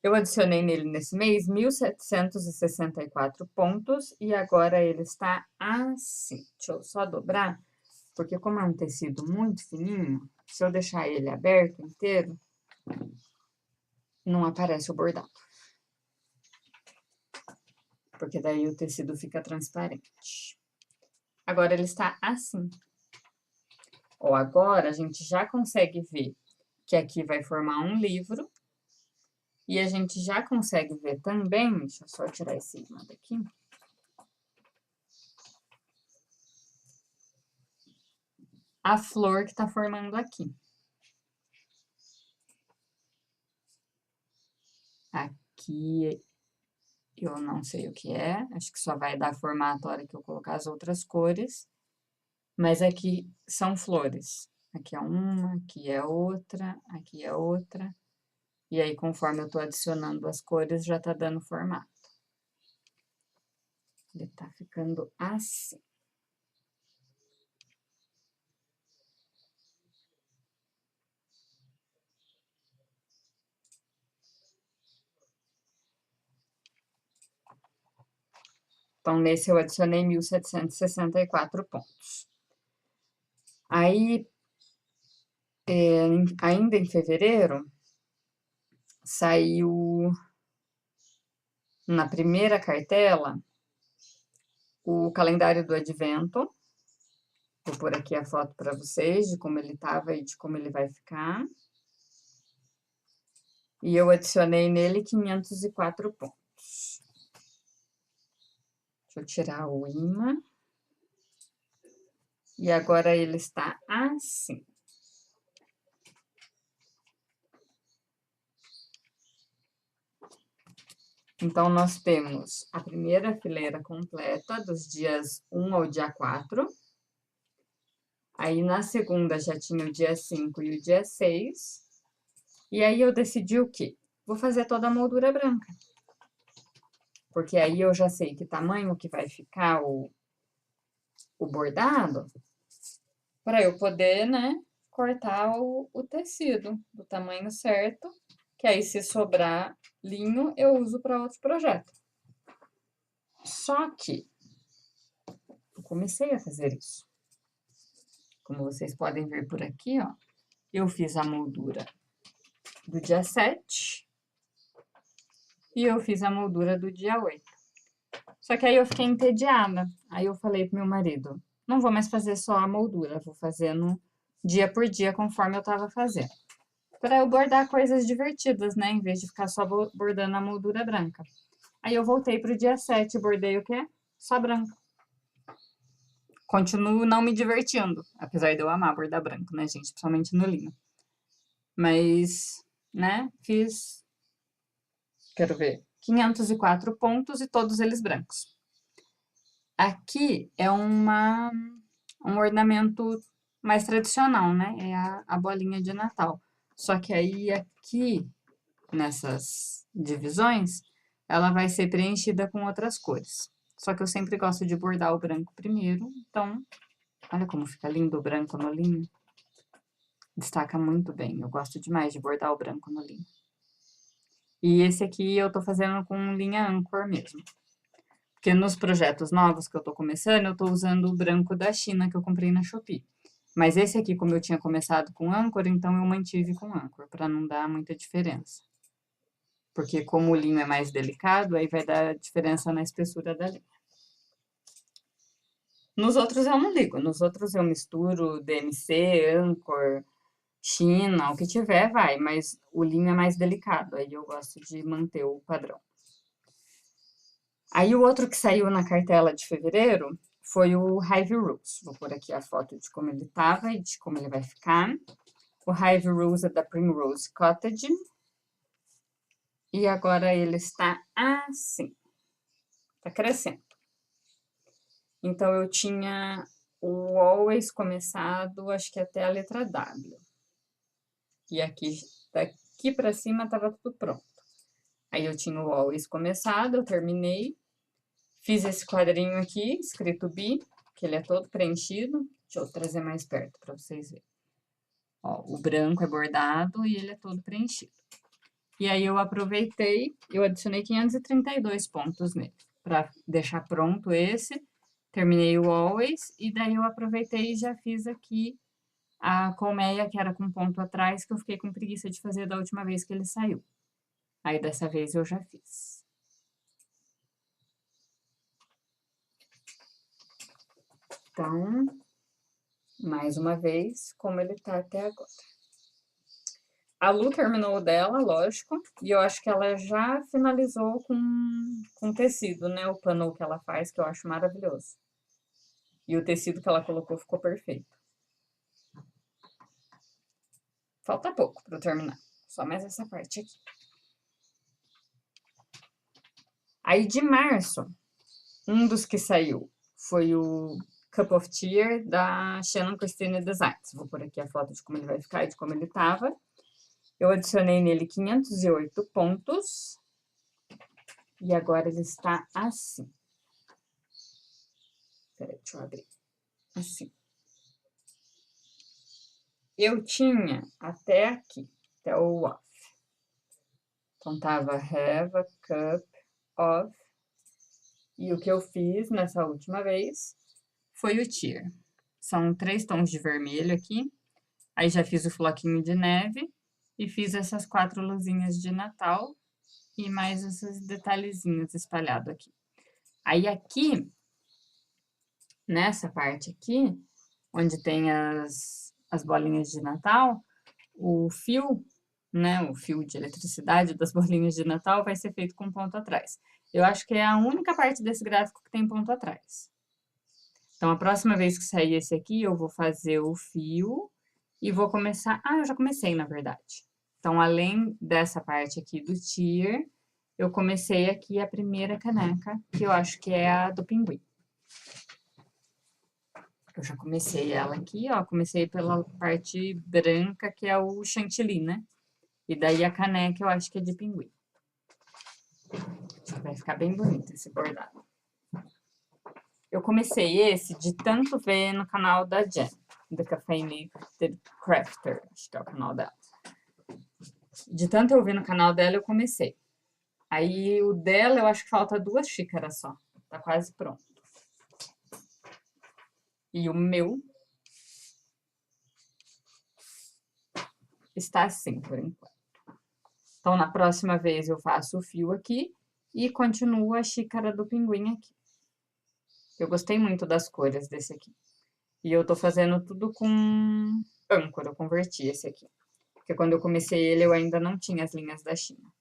Eu adicionei nele nesse mês 1.764 pontos e agora ele está assim. Deixa eu só dobrar, porque como é um tecido muito fininho, se eu deixar ele aberto inteiro, não aparece o bordado. Porque daí o tecido fica transparente. Agora ele está assim. Ó, agora a gente já consegue ver que aqui vai formar um livro. E a gente já consegue ver também, deixa eu só tirar esse imã daqui. A flor que tá formando aqui. Aqui eu não sei o que é, acho que só vai dar formato a hora que eu colocar as outras cores. Mas aqui são flores. Aqui é uma, aqui é outra, aqui é outra. E aí, conforme eu tô adicionando as cores, já tá dando formato. Ele tá ficando assim. Então, nesse eu adicionei 1.764 pontos. Aí, ainda em fevereiro, saiu na primeira cartela o calendário do advento. Vou pôr aqui a foto para vocês de como ele estava e de como ele vai ficar. E eu adicionei nele 504 pontos. Deixa eu tirar o imã. E agora ele está assim. Então, nós temos a primeira fileira completa, dos dias 1 ao dia 4. Aí, na segunda, já tinha o dia 5 e o dia 6. E aí, eu decidi o quê? Vou fazer toda a moldura branca. Porque aí eu já sei que tamanho que vai ficar o bordado, para eu poder, né, cortar o tecido do tamanho certo, que aí se sobrar linho, eu uso para outro projeto. Só que eu comecei a fazer isso. Como vocês podem ver por aqui, ó, eu fiz a moldura do dia 7 e eu fiz a moldura do dia 8. Só que aí eu fiquei entediada. Aí eu falei pro meu marido, não vou mais fazer só a moldura, vou fazendo dia por dia conforme eu tava fazendo. Para eu bordar coisas divertidas, né? Em vez de ficar só bordando a moldura branca. Aí eu voltei pro dia 7, bordei o quê? Só branco. Continuo não me divertindo, apesar de eu amar bordar branco, né, gente? Principalmente no linho. Mas, né, fiz, quero ver, 504 pontos e todos eles brancos. Aqui é um ornamento mais tradicional, né? É a bolinha de Natal. Só que aí aqui, nessas divisões, ela vai ser preenchida com outras cores. Só que eu sempre gosto de bordar o branco primeiro, então, olha como fica lindo o branco no linho. Destaca muito bem, eu gosto demais de bordar o branco no linho. E esse aqui eu tô fazendo com linha Anchor mesmo. Porque nos projetos novos que eu tô começando, eu tô usando o branco da China que eu comprei na Shopee. Mas esse aqui, como eu tinha começado com Anchor, então eu mantive com Anchor, para não dar muita diferença. Porque como o linho é mais delicado, aí vai dar diferença na espessura da linha. Nos outros eu não ligo, nos outros eu misturo DMC, Anchor, China, o que tiver vai, mas o linho é mais delicado, aí eu gosto de manter o padrão. Aí o outro que saiu na cartela de fevereiro foi o Hive Rose. Vou pôr aqui a foto de como ele tava e de como ele vai ficar. O Hive Rose é da Primrose Cottage. E agora ele está assim. Tá crescendo. Então, eu tinha o Always começado, acho que até a letra W. E aqui, daqui pra cima, tava tudo pronto. Aí, eu tinha o Always começado, eu terminei. Fiz esse quadrinho aqui, escrito Bi, que ele é todo preenchido. Deixa eu trazer mais perto pra vocês verem. Ó, o branco é bordado e ele é todo preenchido. E aí, eu aproveitei, eu adicionei 532 pontos nele, pra deixar pronto esse. Terminei o Always, e daí eu aproveitei e já fiz aqui a colmeia, que era com ponto atrás, que eu fiquei com preguiça de fazer da última vez que ele saiu. Aí, dessa vez, eu já fiz. Então, mais uma vez, como ele tá até agora. A Lu terminou o dela, lógico, e eu acho que ela já finalizou com tecido, né? O pano que ela faz, que eu acho maravilhoso. E o tecido que ela colocou ficou perfeito. Falta pouco para eu terminar, só mais essa parte aqui. Aí, de março, um dos que saiu foi o Cup of Tea da Shannon Christine Designs. Vou pôr aqui a foto de como ele vai ficar e de como ele tava. Eu adicionei nele 508 pontos. E agora ele está assim. Peraí, deixa eu abrir. Assim. Eu tinha até aqui, até o off. Então, tava have a cup of. E o que eu fiz nessa última vez foi o tear. São 3 tons de vermelho aqui. Aí já fiz o floquinho de neve e fiz essas 4 luzinhas de Natal e mais esses detalhezinhos espalhados aqui. Aí aqui, nessa parte aqui, onde tem as bolinhas de Natal, o fio, né, o fio de eletricidade das bolinhas de Natal vai ser feito com ponto atrás. Eu acho que é a única parte desse gráfico que tem ponto atrás. Então, a próxima vez que sair esse aqui, eu vou fazer o fio e vou começar... Ah, eu já comecei, na verdade. Então, além dessa parte aqui do tier, eu comecei aqui a primeira caneca, que eu acho que é a do pinguim. Eu já comecei ela aqui, ó. Comecei pela parte branca, que é o chantilly, né? E daí a caneca eu acho que é de pinguim. Acho que vai ficar bem bonito esse bordado. Eu comecei esse de tanto ver no canal da Jen, The Caffeinated Crafter, acho que é o canal dela. De tanto eu ver no canal dela, eu comecei. Aí o dela, eu acho que falta 2 xícaras só. Tá quase pronto. E o meu está assim, por enquanto. Então, na próxima vez, eu faço o fio aqui e continuo a xícara do pinguim aqui. Eu gostei muito das cores desse aqui. E eu tô fazendo tudo com âncora, eu converti esse aqui. Porque quando eu comecei ele, eu ainda não tinha as linhas da China.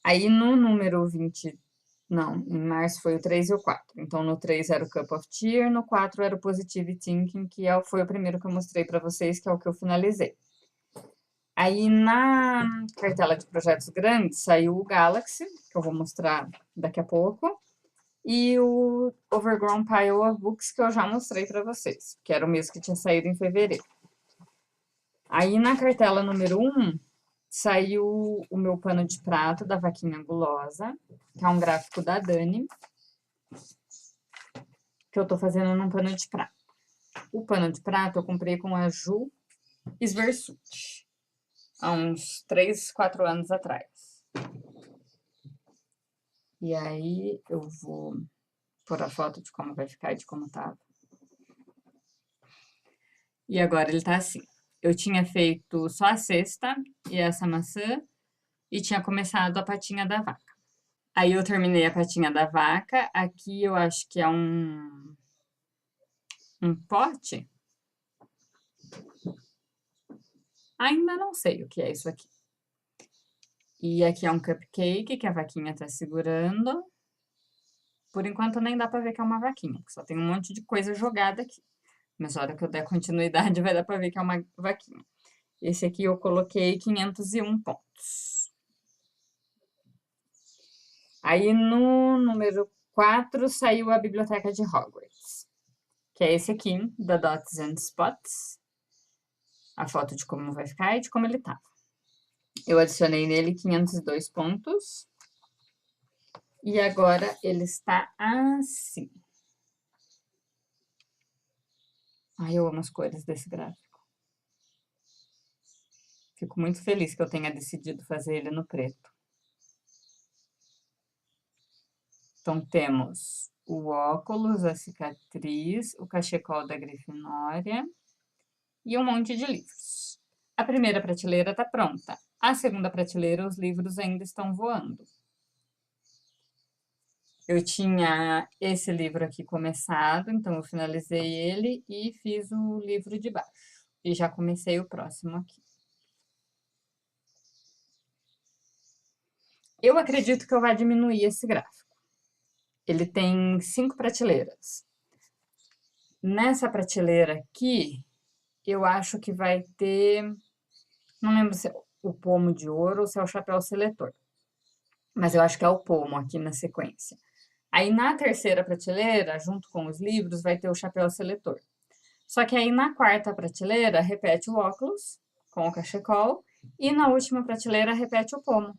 Aí, no número 20... Não, em março foi o 3 e o 4. Então, no 3 era o Cup of Cheer, no 4 era o Positive Thinking, que foi o primeiro que eu mostrei pra vocês, que é o que eu finalizei. Aí, na cartela de projetos grandes, saiu o Galaxy, que eu vou mostrar daqui a pouco, e o Overgrown Pile of Books, que eu já mostrei pra vocês, que era o mesmo que tinha saído em fevereiro. Aí, na cartela número 1, saiu o meu pano de prato da Vaquinha Gulosa, que é um gráfico da Dani, que eu tô fazendo num pano de prato. O pano de prato eu comprei com a Ju Sversucci, há uns 3, 4 anos atrás. E aí, eu vou pôr a foto de como vai ficar e de como tava. E agora ele tá assim. Eu tinha feito só a cesta e essa maçã e tinha começado a patinha da vaca. Aí eu terminei a patinha da vaca. Aqui eu acho que é um pote. Ainda não sei o que é isso aqui. E aqui é um cupcake que a vaquinha tá segurando. Por enquanto nem dá pra ver que é uma vaquinha, porque só tem um monte de coisa jogada aqui. Mas na hora que eu der continuidade vai dar pra ver que é uma vaquinha. Esse aqui eu coloquei 501 pontos. Aí no número 4 saiu a Biblioteca de Hogwarts, que é esse aqui, da Dots and Spots. A foto de como vai ficar e de como ele tá. Eu adicionei nele 502 pontos. E agora ele está assim. Ai, eu amo as cores desse gráfico. Fico muito feliz que eu tenha decidido fazer ele no preto. Então, temos o óculos, a cicatriz, o cachecol da Grifinória e um monte de livros. A primeira prateleira está pronta. A segunda prateleira, os livros ainda estão voando. Eu tinha esse livro aqui começado, então eu finalizei ele e fiz o livro de baixo. E já comecei o próximo aqui. Eu acredito que eu vou diminuir esse gráfico. Ele tem 5 prateleiras. Nessa prateleira aqui, eu acho que vai ter... Não lembro se é o pomo de ouro ou se é o chapéu seletor. Mas eu acho que é o pomo aqui na sequência. Aí, na terceira prateleira, junto com os livros, vai ter o chapéu seletor. Só que aí, na quarta prateleira, repete o óculos com o cachecol. E na última prateleira, repete o pomo.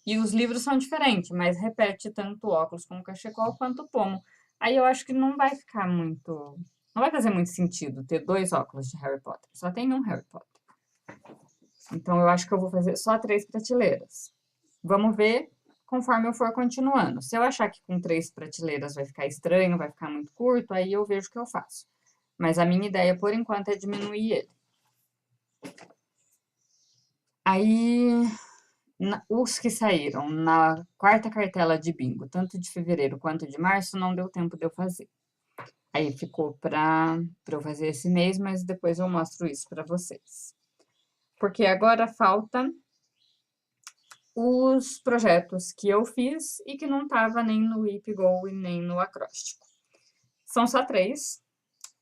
E os livros são diferentes, mas repete tanto o óculos com o cachecol quanto o pomo. Aí eu acho que não vai ficar muito... Não vai fazer muito sentido ter 2 óculos de Harry Potter. Só tem um Harry Potter. Então, eu acho que eu vou fazer só 3 prateleiras. Vamos ver conforme eu for continuando. Se eu achar que com 3 prateleiras vai ficar estranho, vai ficar muito curto, aí eu vejo o que eu faço. Mas a minha ideia, por enquanto, é diminuir ele. Aí, os que saíram na quarta cartela de bingo, tanto de fevereiro quanto de março, não deu tempo de eu fazer. Aí ficou para eu fazer esse mês, mas depois eu mostro isso para vocês. Porque agora falta os projetos que eu fiz e que não estava nem no WIP-Go e nem no acróstico. São só 3.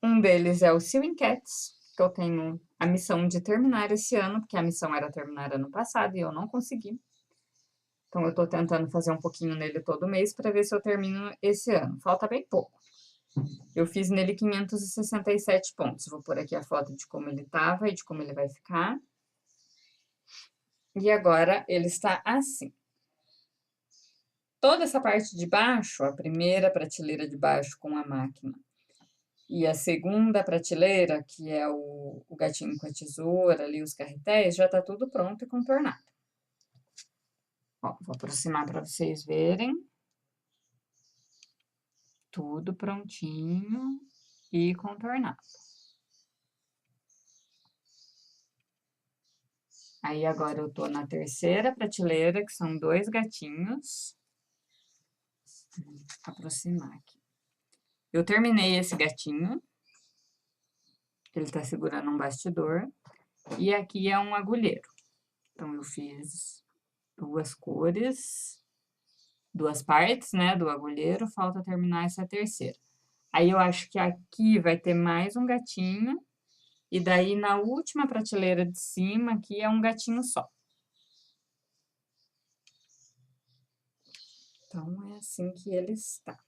Um deles é o Sewing Cats, que eu tenho a missão de terminar esse ano, porque a missão era terminar ano passado e eu não consegui. Então, eu estou tentando fazer um pouquinho nele todo mês para ver se eu termino esse ano. Falta bem pouco. Eu fiz nele 567 pontos. Vou pôr aqui a foto de como ele estava e de como ele vai ficar. E agora ele está assim. Toda essa parte de baixo, a primeira prateleira de baixo com a máquina, e a segunda prateleira, que é o gatinho com a tesoura, ali os carretéis, já tá tudo pronto e contornado. Ó, vou aproximar para vocês verem. Tudo prontinho e contornado. Aí, agora eu tô na terceira prateleira, que são 2 gatinhos. Vou aproximar aqui. Eu terminei esse gatinho. Ele tá segurando um bastidor. E aqui é um agulheiro. Então, eu fiz 2 cores, 2 partes, né, do agulheiro. Falta terminar essa terceira. Aí, eu acho que aqui vai ter mais um gatinho. E daí, na última prateleira de cima, aqui é um gatinho só. Então, é assim que ele está.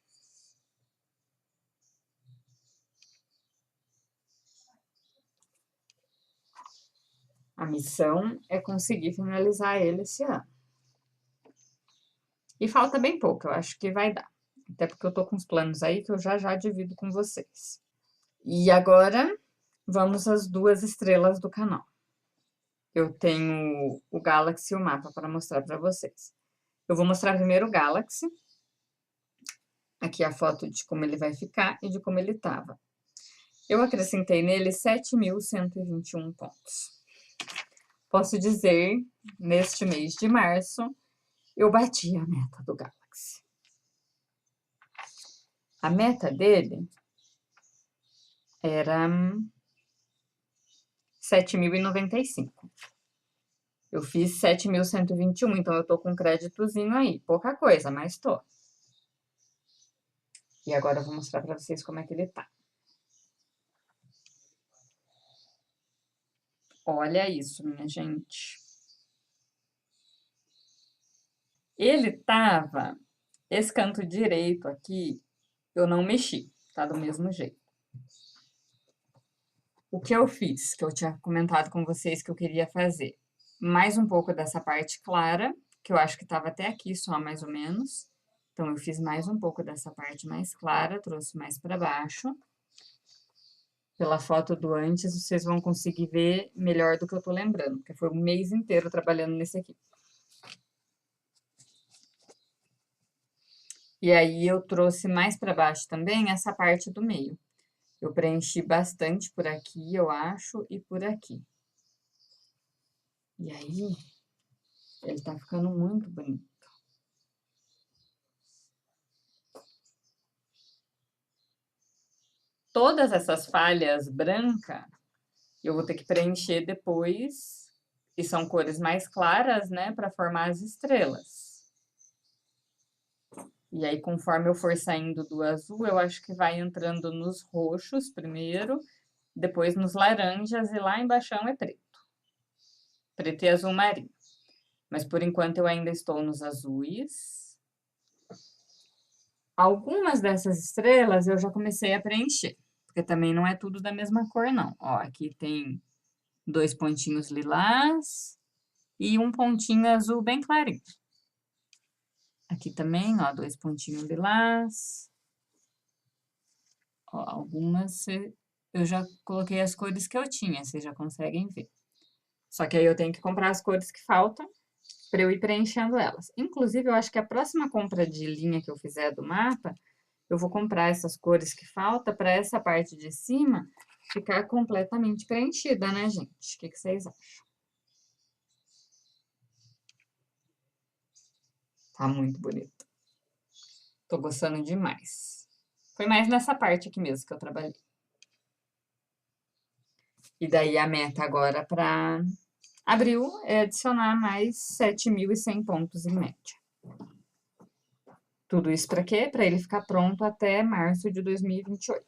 A missão é conseguir finalizar ele esse ano. E falta bem pouco, eu acho que vai dar. Até porque eu tô com os planos aí que eu já divido com vocês. E agora, vamos às 2 estrelas do canal. Eu tenho o Galaxy e o mapa para mostrar para vocês. Eu vou mostrar primeiro o Galaxy. Aqui a foto de como ele vai ficar e de como ele estava. Eu acrescentei nele 7.121 pontos. Posso dizer, neste mês de março, eu bati a meta do Galaxy. A meta dele era 7.095. Eu fiz 7.121, então eu tô com um créditozinho aí. Pouca coisa, mas tô. E agora eu vou mostrar pra vocês como é que ele tá. Olha isso, minha gente. Ele tava... Esse canto direito aqui, eu não mexi. Tá do mesmo jeito. O que eu fiz, que eu tinha comentado com vocês que eu queria fazer? Mais um pouco dessa parte clara, que eu acho que estava até aqui só, mais ou menos. Então, eu fiz mais um pouco dessa parte mais clara, trouxe mais para baixo. Pela foto do antes, vocês vão conseguir ver melhor do que eu tô lembrando, porque foi um mês inteiro trabalhando nesse aqui. E aí, eu trouxe mais para baixo também essa parte do meio. Eu preenchi bastante por aqui, eu acho, e por aqui. E aí, ele tá ficando muito bonito. Todas essas falhas brancas, eu vou ter que preencher depois, e são cores mais claras, né, para formar as estrelas. E aí, conforme eu for saindo do azul, eu acho que vai entrando nos roxos primeiro, depois nos laranjas, e lá embaixo é preto. Preto e azul marinho. Mas, por enquanto, eu ainda estou nos azuis. Algumas dessas estrelas eu já comecei a preencher, porque também não é tudo da mesma cor, não. Ó, aqui tem 2 pontinhos lilás e um pontinho azul bem clarinho. Aqui também, ó, 2 pontinhos lilás. Ó, algumas eu já coloquei as cores que eu tinha, vocês já conseguem ver. Só que aí eu tenho que comprar as cores que faltam para eu ir preenchendo elas. Inclusive, eu acho que a próxima compra de linha que eu fizer do mapa, eu vou comprar essas cores que faltam para essa parte de cima ficar completamente preenchida, né, gente? O que vocês acham? Tá muito bonito. Tô gostando demais. Foi mais nessa parte aqui mesmo que eu trabalhei. E daí a meta agora para abril é adicionar mais 7.100 pontos em média. Tudo isso para quê? Para ele ficar pronto até março de 2028.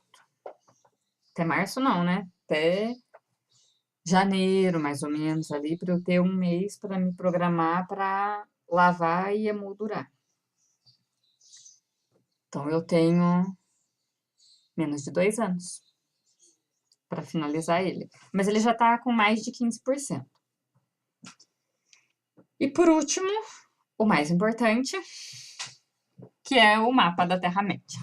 Até março não, né? Até janeiro, mais ou menos, ali, para eu ter um mês para me programar para lavar e emoldurar. Então, eu tenho Menos de 2 anos para finalizar ele. Mas ele já tá com mais de 15%. E por último, o mais importante, que é o mapa da Terra-média.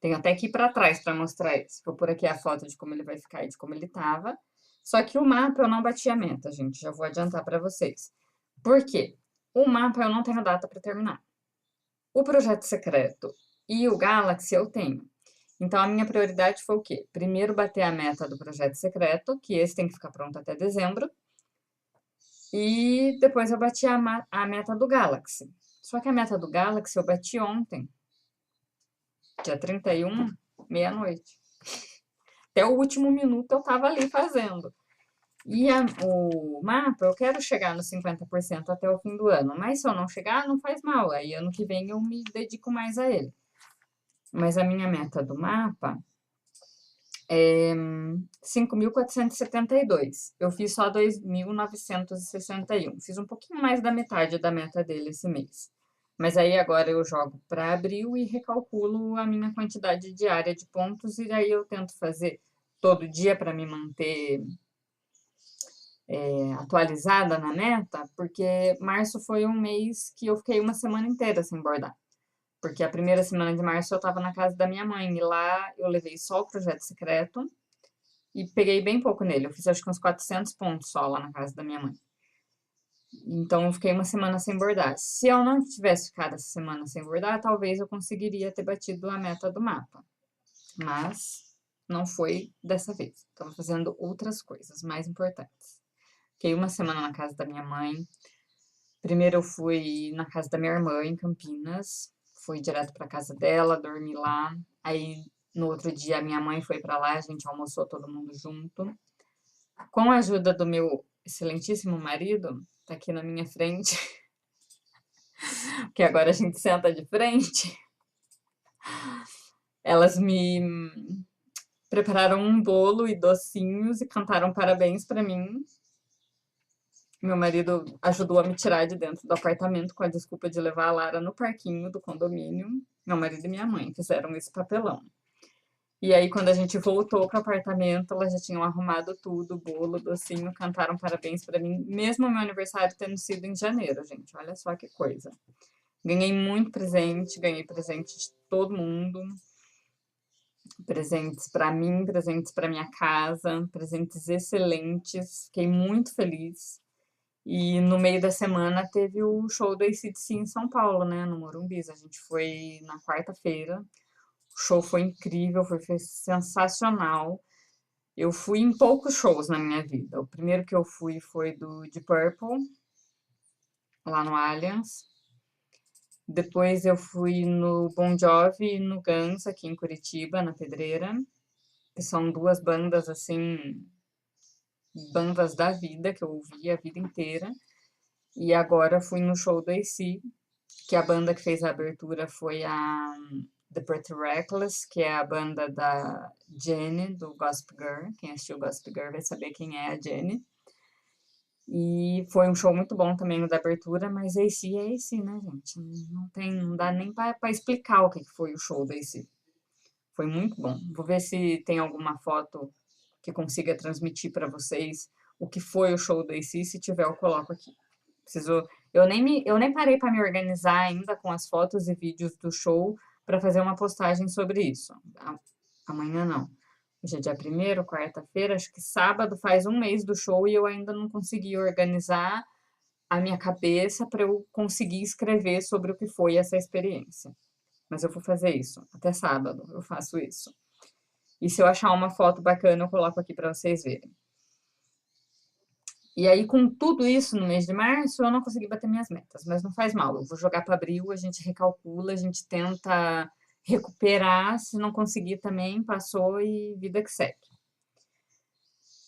Tenho até aqui para trás para mostrar isso. Vou pôr aqui a foto de como ele vai ficar e de como ele tava. Só que o mapa eu não bati a meta, gente. Já vou adiantar para vocês. Por quê? O mapa eu não tenho data para terminar. O projeto secreto e o Galaxy eu tenho. Então, a minha prioridade foi o quê? Primeiro, bater a meta do projeto secreto, que esse tem que ficar pronto até dezembro. E depois eu bati a meta do Galaxy. Só que a meta do Galaxy eu bati ontem, dia 31, meia-noite. Até o último minuto eu tava ali fazendo. E o mapa, eu quero chegar nos 50% até o fim do ano. Mas se eu não chegar, não faz mal. Aí ano que vem eu me dedico mais a ele. Mas a minha meta do mapa é 5.472. Eu fiz só 2.961. Fiz um pouquinho mais da metade da meta dele esse mês. Mas aí agora eu jogo para abril e recalculo a minha quantidade diária de pontos e aí eu tento fazer todo dia para me manter atualizada na meta, porque março foi um mês que eu fiquei uma semana inteira sem bordar. Porque a primeira semana de março eu estava na casa da minha mãe e lá eu levei só o projeto secreto e peguei bem pouco nele. Eu fiz acho que uns 400 pontos só lá na casa da minha mãe. Então eu fiquei uma semana sem bordar. Se eu não tivesse ficado essa semana sem bordar, talvez eu conseguiria ter batido a meta do mapa. Mas não foi dessa vez. Estava fazendo outras coisas mais importantes. Fiquei uma semana na casa da minha mãe. Primeiro eu fui na casa da minha irmã em Campinas. Fui direto para casa dela, dormi lá. Aí no outro dia a minha mãe foi para lá, a gente almoçou todo mundo junto. Com a ajuda do meu excelentíssimo marido, tá aqui na minha frente, que agora a gente senta de frente. Elas me prepararam um bolo e docinhos e cantaram parabéns para mim. Meu marido ajudou a me tirar de dentro do apartamento com a desculpa de levar a Lara no parquinho do condomínio. Meu marido e minha mãe fizeram esse papelão. E aí, quando a gente voltou pro apartamento, elas já tinham arrumado tudo, bolo, docinho, cantaram parabéns para mim, mesmo meu aniversário tendo sido em janeiro, gente. Olha só que coisa. Ganhei muito presente, ganhei presente de todo mundo. Presentes para mim, presentes para minha casa, presentes excelentes. Fiquei muito feliz. E no meio da semana teve o show do AC/DC em São Paulo, né, no Morumbis. A gente foi na quarta-feira. O show foi incrível, foi sensacional. Eu fui em poucos shows na minha vida. O primeiro que eu fui foi do Deep Purple, lá no Allianz. Depois eu fui no Bon Jovi e no Guns, aqui em Curitiba, na Pedreira. Que são duas bandas, assim, bandas da vida, que eu ouvi a vida inteira. E agora fui no show do AC, que a banda que fez a abertura foi a The Pretty Reckless, que é a banda da Jenny, do Gossip Girl. Quem assistiu Gossip Girl vai saber quem é a Jenny. E foi um show muito bom também no da abertura, mas AC é AC, né, gente? Não dá nem pra explicar o que foi o show do AC. Foi muito bom. Vou ver se tem alguma foto que consiga transmitir para vocês o que foi o show do AC. Se tiver, eu coloco aqui. Eu nem parei para me organizar ainda com as fotos e vídeos do show para fazer uma postagem sobre isso. Amanhã não. Hoje é dia 1º, quarta-feira, acho que sábado faz um mês do show e eu ainda não consegui organizar a minha cabeça para eu conseguir escrever sobre o que foi essa experiência. Mas eu vou fazer isso. Até sábado eu faço isso. E se eu achar uma foto bacana, eu coloco aqui para vocês verem. E aí, com tudo isso no mês de março, eu não consegui bater minhas metas, mas não faz mal. Eu vou jogar para abril, a gente recalcula, a gente tenta recuperar. Se não conseguir também, passou e vida que segue.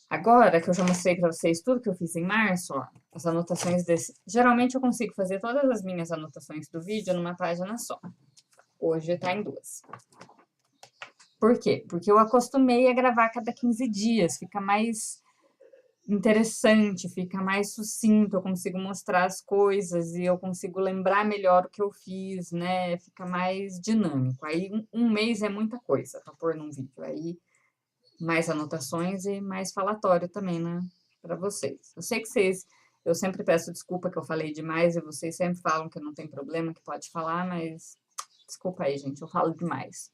Agora que eu já mostrei para vocês tudo que eu fiz em março, ó, as anotações desse. Geralmente eu consigo fazer todas as minhas anotações do vídeo numa página só. Hoje tá em 2. Por quê? Porque eu acostumei a gravar a cada 15 dias, fica mais interessante, fica mais sucinto, eu consigo mostrar as coisas e eu consigo lembrar melhor o que eu fiz, né? Fica mais dinâmico. Aí um mês é muita coisa para pôr num vídeo. Aí mais anotações e mais falatório também, né? Para vocês. Eu sei que vocês. Eu sempre peço desculpa que eu falei demais e vocês sempre falam que não tem problema, que pode falar, mas desculpa aí, gente, eu falo demais.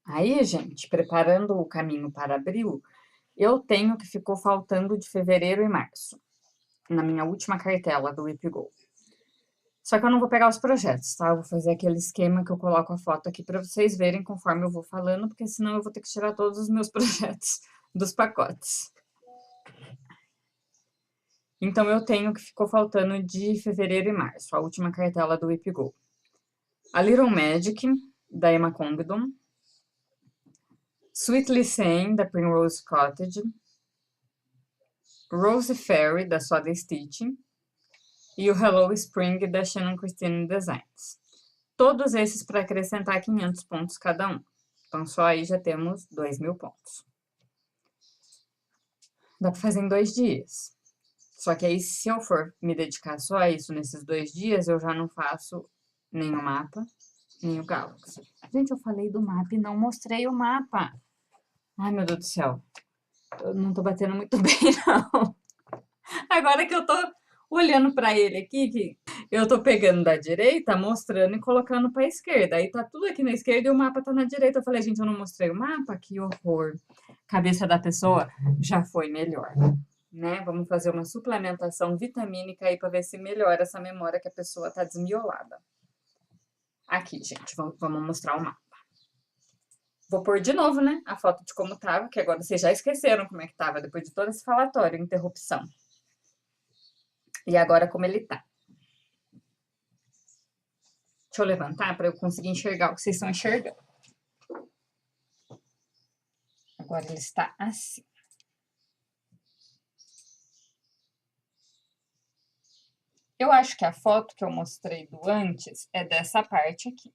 Aí, gente, preparando o caminho para abril, eu tenho o que ficou faltando de fevereiro e março, na minha última cartela do WhipGo. Só que eu não vou pegar os projetos, tá? Eu vou fazer aquele esquema que eu coloco a foto aqui para vocês verem conforme eu vou falando, porque senão eu vou ter que tirar todos os meus projetos dos pacotes. Então, eu tenho o que ficou faltando de fevereiro e março, a última cartela do WhipGo. A Little Magic, da Emma Congdon. Sweetly Sane, da Primrose Cottage. Rose Fairy, da Soda Stitch. E o Hello Spring, da Shannon Christine Designs. Todos esses para acrescentar 500 pontos cada um. Então, só aí já temos 2.000 pontos. Dá para fazer em 2 dias. Só que aí, se eu for me dedicar só a isso nesses 2 dias, eu já não faço nem o mapa, nem o Galaxy. Gente, eu falei do mapa e não mostrei o mapa. Ai, meu Deus do céu. Eu não tô batendo muito bem, não. Agora que eu tô olhando para ele aqui, que eu tô pegando da direita, mostrando e colocando para a esquerda. Aí tá tudo aqui na esquerda e o mapa tá na direita. Eu falei, gente, eu não mostrei o mapa? Que horror. Cabeça da pessoa já foi melhor, né? Vamos fazer uma suplementação vitamínica aí para ver se melhora essa memória que a pessoa tá desmiolada. Aqui, gente, vamos mostrar o mapa. Vou pôr de novo, né, a foto de como tava, que agora vocês já esqueceram como é que tava, depois de todo esse falatório, interrupção. E agora como ele tá. Deixa eu levantar para eu conseguir enxergar o que vocês estão enxergando. Agora ele está assim. Eu acho que a foto que eu mostrei do antes é dessa parte aqui.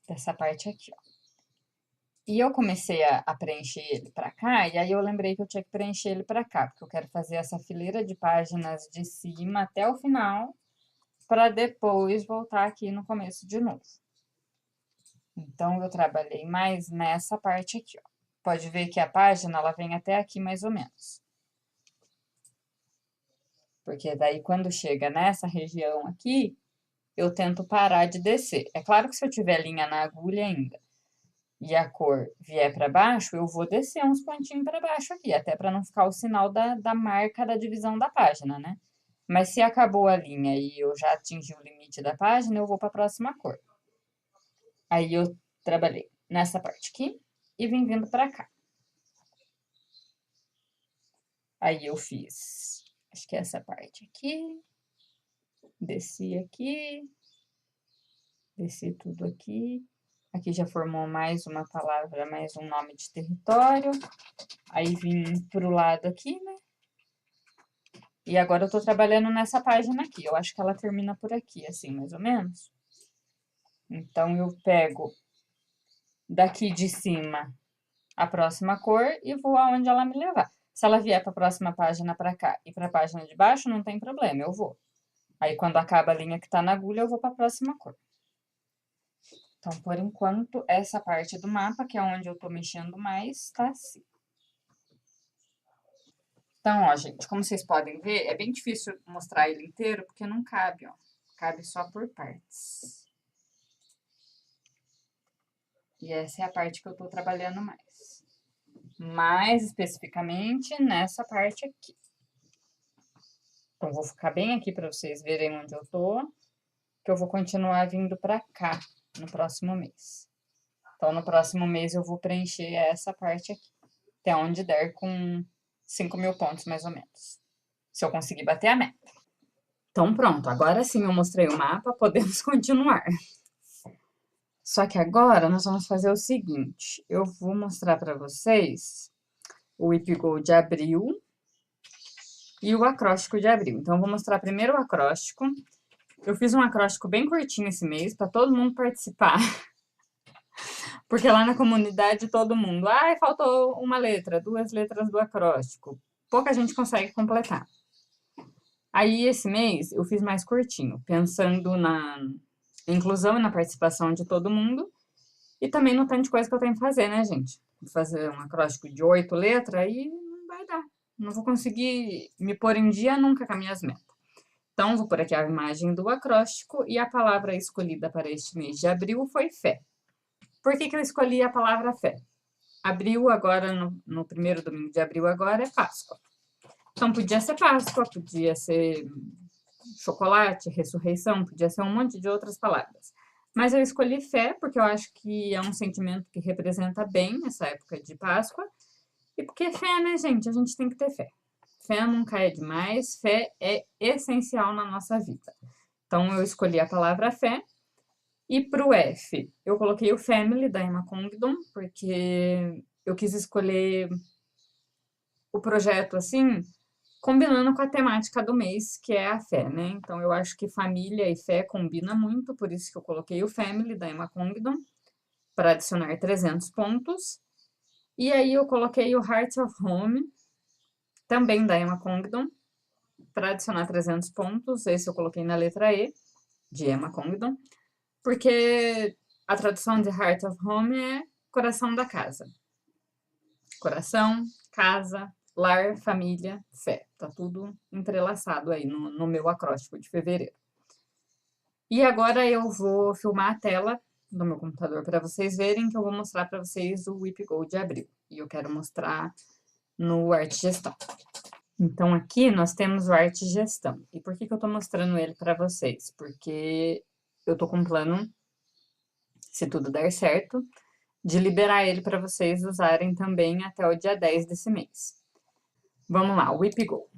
Dessa parte aqui, ó. E eu comecei a preencher ele para cá, e aí eu lembrei que eu tinha que preencher ele para cá, porque eu quero fazer essa fileira de páginas de cima até o final, para depois voltar aqui no começo de novo. Então, eu trabalhei mais nessa parte aqui, ó. Pode ver que a página, ela vem até aqui mais ou menos. Porque daí, quando chega nessa região aqui, eu tento parar de descer. É claro que se eu tiver linha na agulha ainda e a cor vier para baixo, eu vou descer uns pontinhos para baixo aqui, até para não ficar o sinal da marca da divisão da página, né? Mas se acabou a linha e eu já atingi o limite da página, eu vou para a próxima cor. Aí eu trabalhei nessa parte aqui e vim vindo para cá. Aí eu fiz, acho que essa parte aqui, desci aqui, desci tudo aqui. Aqui já formou mais uma palavra, mais um nome de território. Aí vim pro lado aqui, né? E agora eu tô trabalhando nessa página aqui. Eu acho que ela termina por aqui, assim, mais ou menos. Então, eu pego daqui de cima a próxima cor e vou aonde ela me levar. Se ela vier para a próxima página para cá e para a página de baixo, não tem problema, eu vou. Aí, quando acaba a linha que tá na agulha, eu vou para a próxima cor. Então, por enquanto, essa parte do mapa, que é onde eu tô mexendo mais, tá assim. Então, ó, gente, como vocês podem ver, é bem difícil mostrar ele inteiro, porque não cabe, ó. Cabe só por partes. E essa é a parte que eu tô trabalhando mais. Mais especificamente nessa parte aqui. Então, vou ficar bem aqui para vocês verem onde eu tô, que eu vou continuar vindo para cá no próximo mês. Então, no próximo mês eu vou preencher essa parte aqui, até onde der com 5.000 pontos, mais ou menos. Se eu conseguir bater a meta. Então, pronto. Agora sim eu mostrei o mapa, podemos continuar. Só que agora nós vamos fazer o seguinte. Eu vou mostrar para vocês o WhipGo de abril e o acróstico de abril. Então, eu vou mostrar primeiro o acróstico. Eu fiz um acróstico bem curtinho esse mês, para todo mundo participar. Porque lá na comunidade todo mundo, ai, faltou uma letra, 2 letras do acróstico. pouca gente consegue completar. Aí, esse mês, eu fiz mais curtinho, pensando na inclusão e na participação de todo mundo, e também no tanto de coisa que eu tenho que fazer, né, gente? Vou fazer um acróstico de 8 letras, aí não vai dar. Não vou conseguir me pôr em dia nunca com as minhas metas. Então, vou pôr aqui a imagem do acróstico, e a palavra escolhida para este mês de abril foi fé. Por que eu escolhi a palavra fé? Abril agora, no primeiro domingo de abril agora, é Páscoa. Então, podia ser Páscoa, podia ser chocolate, ressurreição, podia ser um monte de outras palavras. Mas eu escolhi fé porque eu acho que é um sentimento que representa bem essa época de Páscoa. E porque fé, né, gente? A gente tem que ter fé. Fé nunca é demais, fé é essencial na nossa vida. Então, eu escolhi a palavra fé. E para o F, eu coloquei o Family, da Emma Congdon, porque eu quis escolher o projeto assim, combinando com a temática do mês, que é a fé, né? Então, eu acho que família e fé combina muito, por isso que eu coloquei o Family, da Emma Congdon, para adicionar 300 pontos. E aí, eu coloquei o Heart of Home, também da Emma Congdon, para adicionar 300 pontos. Esse eu coloquei na letra E, de Emma Congdon, porque a tradução de Heart of Home é coração da casa. Coração, casa, lar, família, fé. Tá tudo entrelaçado aí no meu acróstico de fevereiro. E agora eu vou filmar a tela do meu computador para vocês verem, que eu vou mostrar para vocês o Whip Go de abril. E eu quero mostrar no Arte Gestão. Então, aqui nós temos o Arte Gestão. E por que eu tô mostrando ele para vocês? Porque eu tô com um plano, se tudo der certo, de liberar ele para vocês usarem também até o dia 10 desse mês. Vamos lá, Whip Go.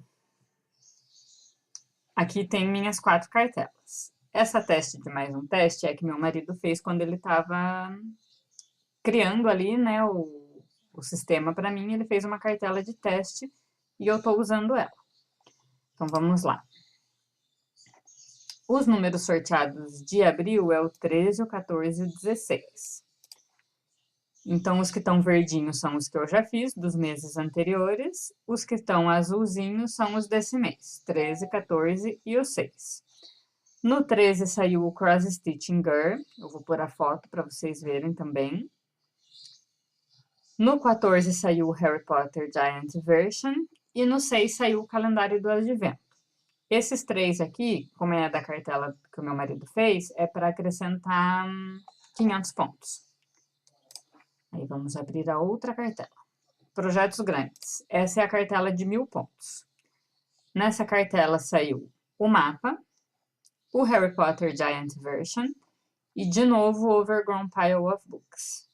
Aqui tem minhas 4 cartelas. Essa teste de mais um teste é que meu marido fez quando ele estava criando ali, né, o sistema para mim. Ele fez uma cartela de teste e eu estou usando ela. Então, vamos lá. Os números sorteados de abril é o 13, o 14 e o 16. Então, os que estão verdinhos são os que eu já fiz, dos meses anteriores. Os que estão azulzinhos são os desse mês, 13, 14 e o 6. No 13 saiu o Cross Stitching Girl, eu vou pôr a foto para vocês verem também. No 14 saiu o Harry Potter Giant Version. E no 6 saiu o Calendário do Advento. Esses 3 aqui, como é da cartela que o meu marido fez, é para acrescentar 500 pontos. Aí vamos abrir a outra cartela. Projetos grandes. Essa é a cartela de 1000 pontos. Nessa cartela saiu o mapa, o Harry Potter Giant Version e, de novo, o Overgrown Pile of Books.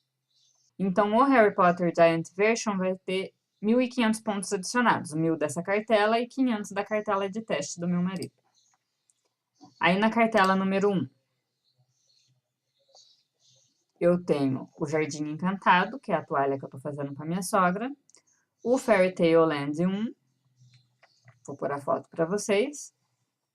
Então, o Harry Potter Giant Version vai ter 1.500 pontos adicionados, 1.000 dessa cartela e 500 da cartela de teste do meu marido. Aí, na cartela número 1, eu tenho o Jardim Encantado, que é a toalha que eu tô fazendo com a minha sogra, o Fairy Tale Land 1, vou pôr a foto para vocês,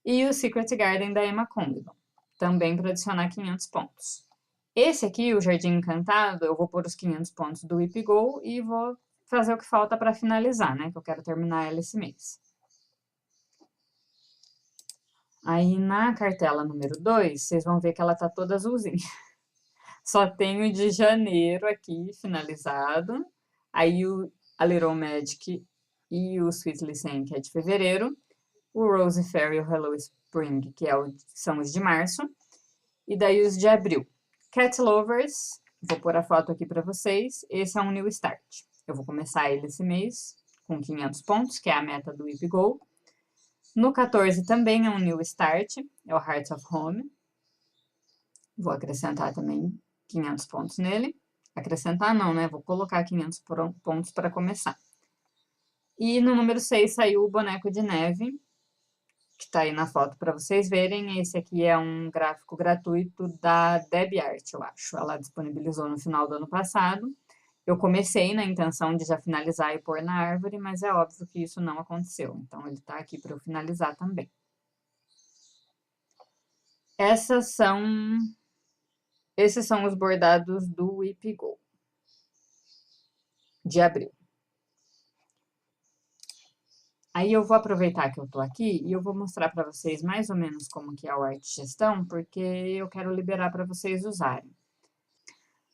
e o Secret Garden da Emma Congdon, também para adicionar 500 pontos. Esse aqui, o Jardim Encantado, eu vou pôr os 500 pontos do Whip Go e vou fazer o que falta para finalizar, né? Que eu quero terminar ela esse mês. Aí, na cartela número 2, vocês vão ver que ela tá toda azulzinha. Só tem o de janeiro aqui, finalizado. Aí, a Little Magic e o Sweetly Sane, que é de fevereiro. O Rose Fairy e o Hello Spring, que são os de março. E daí, os de abril. Cat Lovers, vou pôr a foto aqui para vocês. Esse é um New Start. Eu vou começar ele esse mês com 500 pontos, que é a meta do Whip Go. No 14 também é um New Start, é o Heart of Home. Vou acrescentar também 500 pontos nele. Acrescentar não, né? Vou colocar 500 pontos para começar. E no número 6 saiu o Boneco de Neve, que está aí na foto para vocês verem. Esse aqui é um gráfico gratuito da DebiArt, eu acho. Ela disponibilizou no final do ano passado. Eu comecei na intenção de já finalizar e pôr na árvore, mas é óbvio que isso não aconteceu. Então, ele está aqui para eu finalizar também. Esses são os bordados do Whip Go de abril. Aí eu vou aproveitar que eu tô aqui e eu vou mostrar para vocês mais ou menos como que é o ArtGestão, porque eu quero liberar para vocês usarem.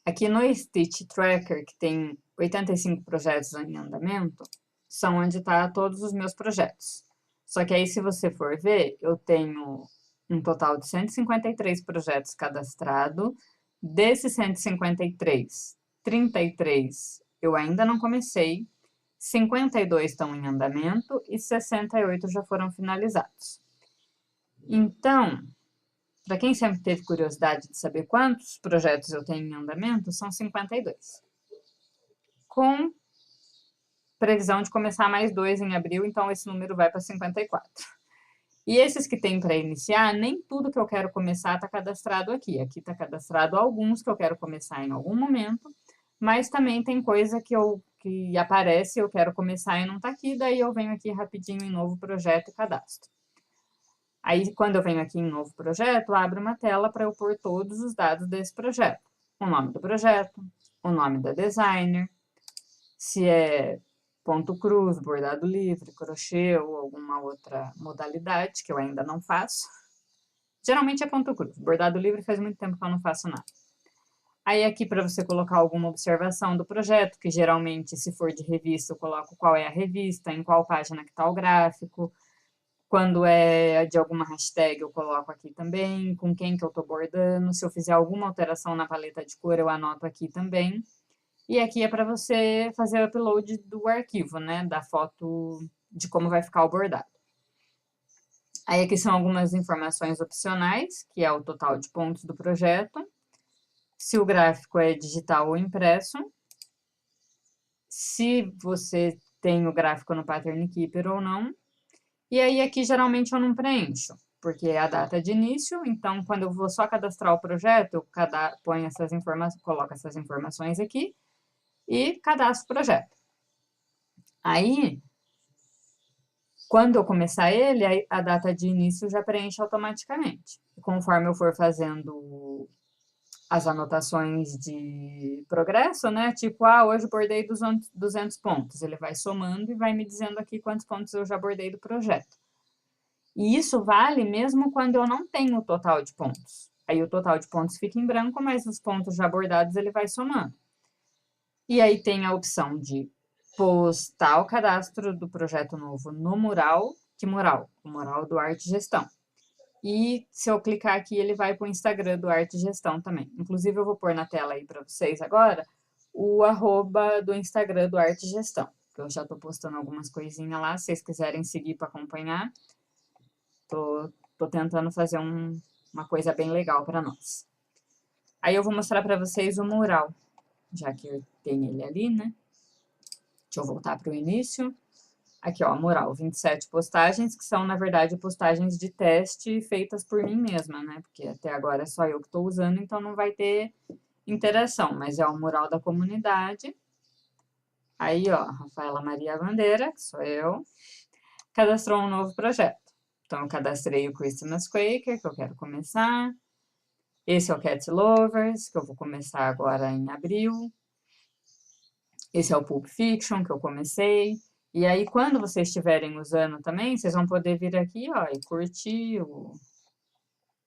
Aqui no Stitch Tracker, que tem 85 projetos em andamento, são onde tá todos os meus projetos. Só que aí, se você for ver, eu tenho um total de 153 projetos cadastrados. Desses 153, 33 eu ainda não comecei, 52 estão em andamento e 68 já foram finalizados. Então, para quem sempre teve curiosidade de saber quantos projetos eu tenho em andamento, são 52. Com previsão de começar mais 2 em abril, então esse número vai para 54. E esses que tem para iniciar, nem tudo que eu quero começar está cadastrado aqui. Aqui está cadastrado alguns que eu quero começar em algum momento, mas também tem coisa que aparece, eu quero começar e não está aqui, daí eu venho aqui rapidinho em novo projeto e cadastro. Aí, quando eu venho aqui em novo projeto, abre uma tela para eu pôr todos os dados desse projeto. O nome do projeto, o nome da designer, se é ponto cruz, bordado livre, crochê ou alguma outra modalidade que eu ainda não faço. Geralmente é ponto cruz. Bordado livre faz muito tempo que eu não faço nada. Aí aqui para você colocar alguma observação do projeto, que geralmente se for de revista eu coloco qual é a revista, em qual página que está o gráfico. Quando é de alguma hashtag eu coloco aqui também, com quem que eu estou bordando. Se eu fizer alguma alteração na paleta de cor eu anoto aqui também. E aqui é para você fazer o upload do arquivo, né? Da foto de como vai ficar o bordado. Aí aqui são algumas informações opcionais, que é o total de pontos do projeto. Se o gráfico é digital ou impresso. Se você tem o gráfico no Pattern Keeper ou não. E aí aqui geralmente eu não preencho, porque é a data de início, então quando eu vou só cadastrar o projeto, eu ponho essas informações, coloco essas informações aqui e cadastro o projeto. Aí, quando eu começar ele, a data de início já preenche automaticamente. Conforme eu for fazendo as anotações de progresso, né? Tipo, hoje bordei 200 pontos. Ele vai somando e vai me dizendo aqui quantos pontos eu já bordei do projeto. E isso vale mesmo quando eu não tenho o total de pontos. Aí o total de pontos fica em branco, mas os pontos já bordados ele vai somando. E aí tem a opção de postar o cadastro do projeto novo no mural. Que mural? O mural do ArtGestão. E se eu clicar aqui, ele vai para o Instagram do ArtGestão também. Inclusive, eu vou pôr na tela aí para vocês agora o @, do Instagram do ArtGestão. Eu já estou postando algumas coisinhas lá, se vocês quiserem seguir para acompanhar. Tô tentando fazer uma coisa bem legal para nós. Aí eu vou mostrar para vocês o mural, já que eu tenho ele ali, né? Deixa eu voltar para o início. Aqui, ó, mural, 27 postagens, que são, na verdade, postagens de teste feitas por mim mesma, né? Porque até agora é só eu que estou usando, então não vai ter interação, mas é o mural da comunidade. Aí, ó, Rafaela Maria Bandeira, que sou eu, cadastrou um novo projeto. Então, eu cadastrei o Christmas Quaker, que eu quero começar. Esse é o Cat Lovers, que eu vou começar agora em abril. Esse é o Pulp Fiction, que eu comecei. E aí, quando vocês estiverem usando também, vocês vão poder vir aqui, ó, e curtir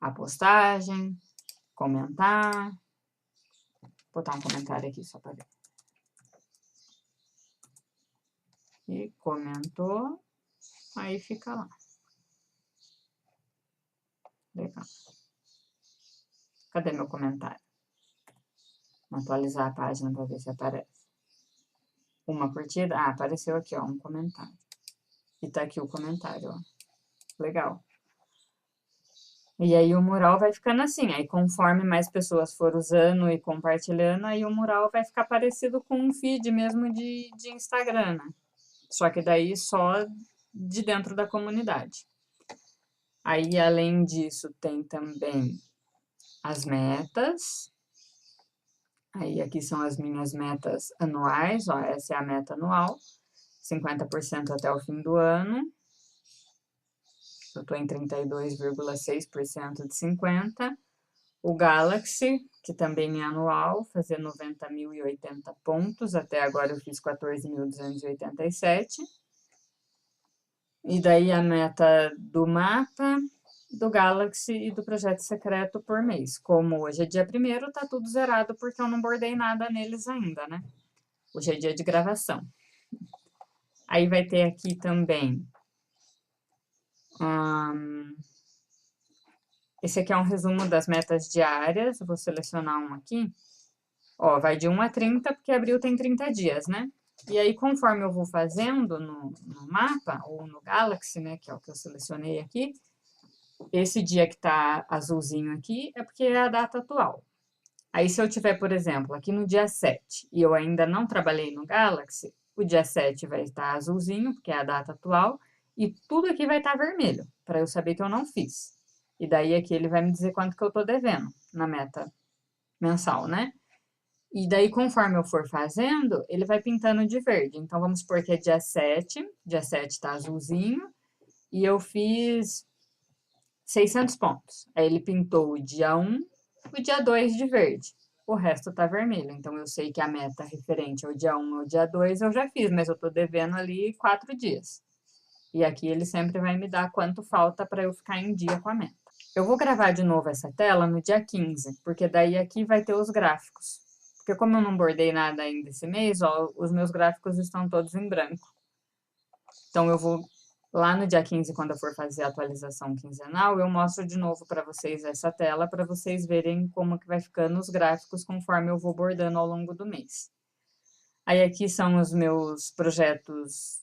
a postagem, comentar. Vou botar um comentário aqui só para ver. E comentou, aí fica lá. Legal. Cadê meu comentário? Vou atualizar a página para ver se aparece. Uma curtida? Apareceu aqui, ó, um comentário. E tá aqui o comentário, ó. Legal. E aí o mural vai ficando assim, aí conforme mais pessoas for usando e compartilhando, aí o mural vai ficar parecido com um feed mesmo de Instagram, né? Só que daí só de dentro da comunidade. Aí, além disso, tem também as metas. Aí, aqui são as minhas metas anuais, ó, essa é a meta anual, 50% até o fim do ano. Eu estou em 32,6% de 50%. O Galaxy, que também é anual, fazer 90.080 pontos. Até agora eu fiz 14.287. E daí a meta do mapa, do Galaxy e do projeto secreto por mês. Como hoje é dia 1º, tá tudo zerado porque eu não bordei nada neles ainda, né? Hoje é dia de gravação. Aí vai ter aqui também. Esse aqui é um resumo das metas diárias. Eu vou selecionar um aqui. Ó, vai de 1 a 30, porque abril tem 30 dias, né? E aí, conforme eu vou fazendo no mapa, ou no Galaxy, né, que é o que eu selecionei aqui, esse dia que tá azulzinho aqui é porque é a data atual. Aí, se eu tiver, por exemplo, aqui no dia 7 e eu ainda não trabalhei no Galaxy, o dia 7 vai estar azulzinho, porque é a data atual, e tudo aqui vai estar vermelho, para eu saber que eu não fiz. E daí aqui ele vai me dizer quanto que eu tô devendo na meta mensal, né? E daí, conforme eu for fazendo, ele vai pintando de verde. Então, vamos supor que é dia 7 tá azulzinho, e eu fiz 600 pontos. Aí ele pintou o dia 1, o dia 2 de verde. O resto tá vermelho. Então, eu sei que a meta referente ao dia 1 ou dia 2 eu já fiz, mas eu tô devendo ali 4 dias. E aqui ele sempre vai me dar quanto falta para eu ficar em dia com a meta. Eu vou gravar de novo essa tela no dia 15, porque daí aqui vai ter os gráficos. Porque como eu não bordei nada ainda esse mês, ó, os meus gráficos estão todos em branco. Então, eu vou lá no dia 15, quando eu for fazer a atualização quinzenal, eu mostro de novo para vocês essa tela, para vocês verem como que vai ficando os gráficos conforme eu vou bordando ao longo do mês. Aí aqui são os meus projetos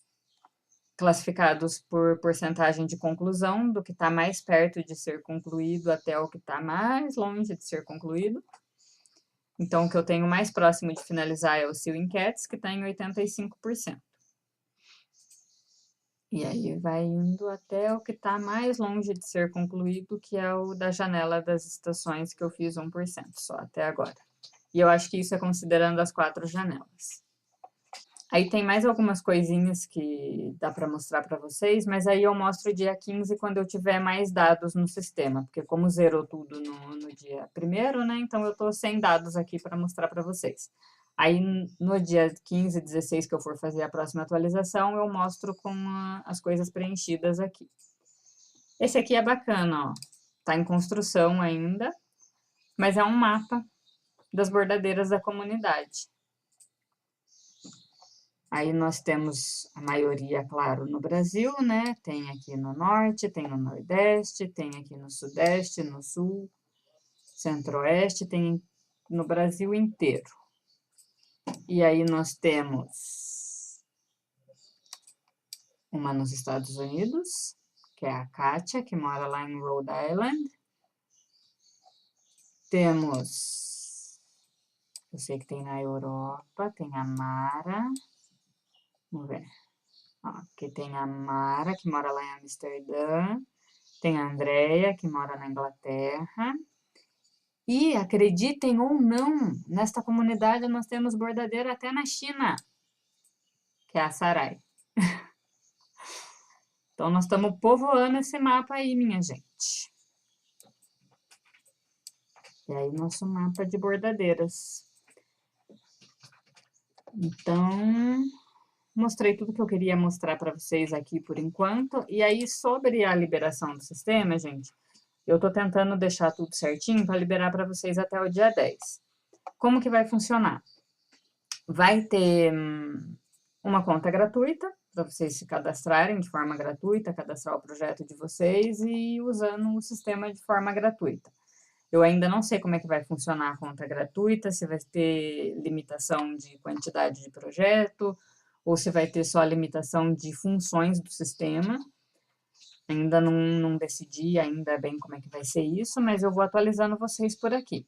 classificados por porcentagem de conclusão, do que está mais perto de ser concluído até o que está mais longe de ser concluído. Então, o que eu tenho mais próximo de finalizar é o Seal Enquetes, que está em 85%. E aí vai indo até o que está mais longe de ser concluído, que é o da janela das estações, que eu fiz 1% só até agora. E eu acho que isso é considerando as 4 janelas. Aí tem mais algumas coisinhas que dá para mostrar para vocês, mas aí eu mostro dia 15 quando eu tiver mais dados no sistema, porque como zerou tudo no dia 1º, né? Então eu tô sem dados aqui para mostrar para vocês. Aí no dia 15, 16 que eu for fazer a próxima atualização, eu mostro com as coisas preenchidas aqui. Esse aqui é bacana, ó. Tá em construção ainda, mas é um mapa das bordadeiras da comunidade. Aí nós temos a maioria, claro, no Brasil, né? Tem aqui no Norte, tem no Nordeste, tem aqui no Sudeste, no Sul, Centro-Oeste, tem no Brasil inteiro. E aí nós temos uma nos Estados Unidos, que é a Kátia, que mora lá em Rhode Island. Temos, eu sei que tem na Europa, tem a Mara. Vamos ver. Ó, aqui tem a Mara, que mora lá em Amsterdã. Tem a Andrea, que mora na Inglaterra. E, acreditem ou não, nesta comunidade nós temos bordadeira até na China, que é a Sarai. Então, nós estamos povoando esse mapa aí, minha gente. E aí, nosso mapa de bordadeiras. Então, mostrei tudo que eu queria mostrar para vocês aqui por enquanto. E aí, sobre a liberação do sistema, gente, eu tô tentando deixar tudo certinho para liberar para vocês até o dia 10. Como que vai funcionar? Vai ter uma conta gratuita para vocês se cadastrarem de forma gratuita, cadastrar o projeto de vocês e usando o sistema de forma gratuita. Eu ainda não sei como é que vai funcionar a conta gratuita, se vai ter limitação de quantidade de projeto, ou se vai ter só a limitação de funções do sistema. Ainda não decidi ainda bem como é que vai ser isso, mas eu vou atualizando vocês por aqui.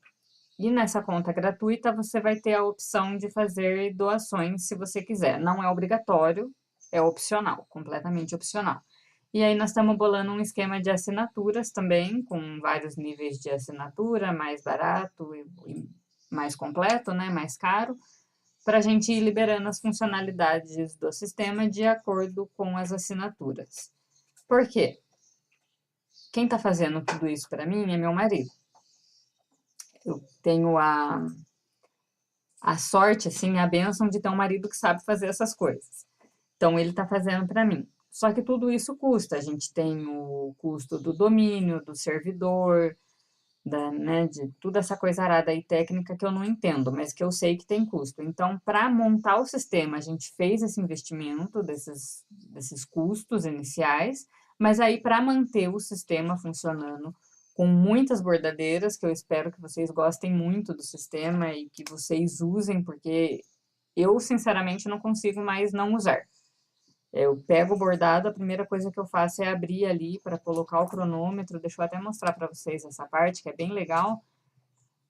E nessa conta gratuita, você vai ter a opção de fazer doações se você quiser. Não é obrigatório, é opcional, completamente opcional. E aí nós estamos bolando um esquema de assinaturas também, com vários níveis de assinatura, mais barato e mais completo, né, mais caro, para a gente ir liberando as funcionalidades do sistema de acordo com as assinaturas. Por quê? Quem está fazendo tudo isso para mim é meu marido. Eu tenho a sorte, assim, a bênção de ter um marido que sabe fazer essas coisas. Então, ele está fazendo para mim. Só que tudo isso custa. A gente tem o custo do domínio, do servidor, né, de toda essa coisa arada aí técnica que eu não entendo, mas que eu sei que tem custo. Então, para montar o sistema, a gente fez esse investimento desses custos iniciais, mas aí para manter o sistema funcionando com muitas bordadeiras, que eu espero que vocês gostem muito do sistema e que vocês usem, porque eu, sinceramente, não consigo mais não usar. Eu pego o bordado, a primeira coisa que eu faço é abrir ali para colocar o cronômetro. Deixa eu até mostrar para vocês essa parte, que é bem legal.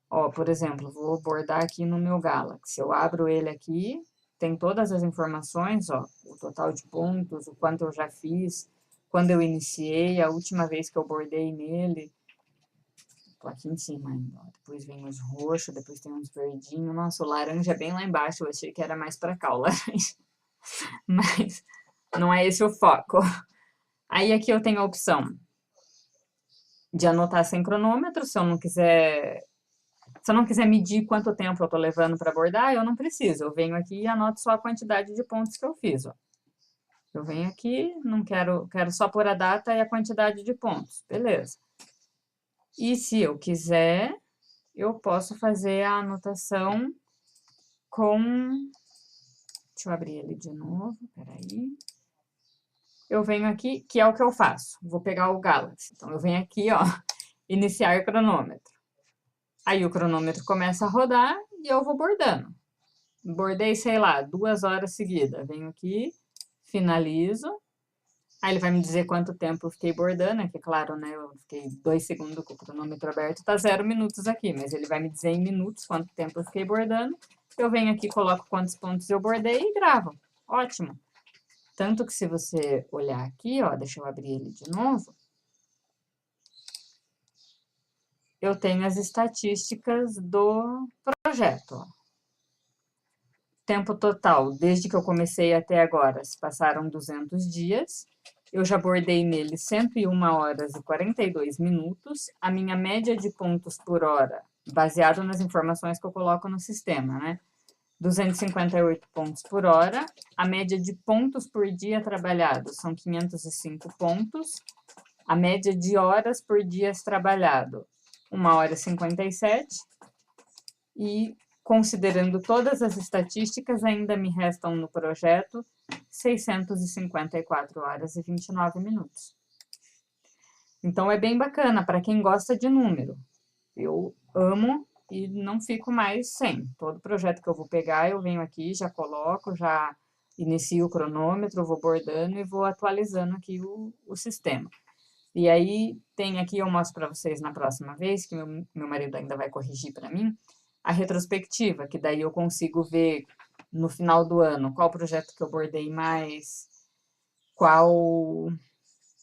Ó, por exemplo, vou bordar aqui no meu Galaxy. Eu abro ele aqui, tem todas as informações, ó, o total de pontos, o quanto eu já fiz, quando eu iniciei, a última vez que eu bordei nele. Tô aqui em cima ainda, ó. Depois vem os roxos, depois tem uns verdinhos. Nossa, o laranja é bem lá embaixo, eu achei que era mais para cá o laranja. Mas não é esse o foco. Aí aqui eu tenho a opção de anotar sem cronômetro, se eu não quiser medir quanto tempo eu tô levando para bordar, eu não preciso. Eu venho aqui e anoto só a quantidade de pontos que eu fiz, ó. Eu venho aqui, não quero só pôr a data e a quantidade de pontos. Beleza. E se eu quiser, eu posso fazer a anotação com... Deixa eu abrir ele de novo, peraí. Eu venho aqui, que é o que eu faço. Vou pegar o Galaxy. Então, eu venho aqui, ó, iniciar cronômetro. Aí o cronômetro começa a rodar e eu vou bordando. Bordei, sei lá, 2 horas seguidas. Venho aqui, finalizo. Aí ele vai me dizer quanto tempo eu fiquei bordando, é que claro, né, eu fiquei 2 segundos com o cronômetro aberto, tá 0 minutos aqui, mas ele vai me dizer em minutos quanto tempo eu fiquei bordando. Eu venho aqui, coloco quantos pontos eu bordei e gravo. Ótimo. Tanto que se você olhar aqui, ó, deixa eu abrir ele de novo, eu tenho as estatísticas do projeto, ó. Tempo total, desde que eu comecei até agora, se passaram 200 dias. Eu já bordei nele 101 horas e 42 minutos. A minha média de pontos por hora, baseado nas informações que eu coloco no sistema, né? 258 pontos por hora. A média de pontos por dia trabalhado são 505 pontos. A média de horas por dia trabalhado, 1 hora e 57. E, considerando todas as estatísticas, ainda me restam no projeto 654 horas e 29 minutos. Então, é bem bacana para quem gosta de número. Eu amo e não fico mais sem. Todo projeto que eu vou pegar, eu venho aqui, já coloco, já inicio o cronômetro, vou bordando e vou atualizando aqui o sistema. E aí, tem aqui, eu mostro para vocês na próxima vez, que meu marido ainda vai corrigir para mim, a retrospectiva, que daí eu consigo ver no final do ano qual projeto que eu bordei mais,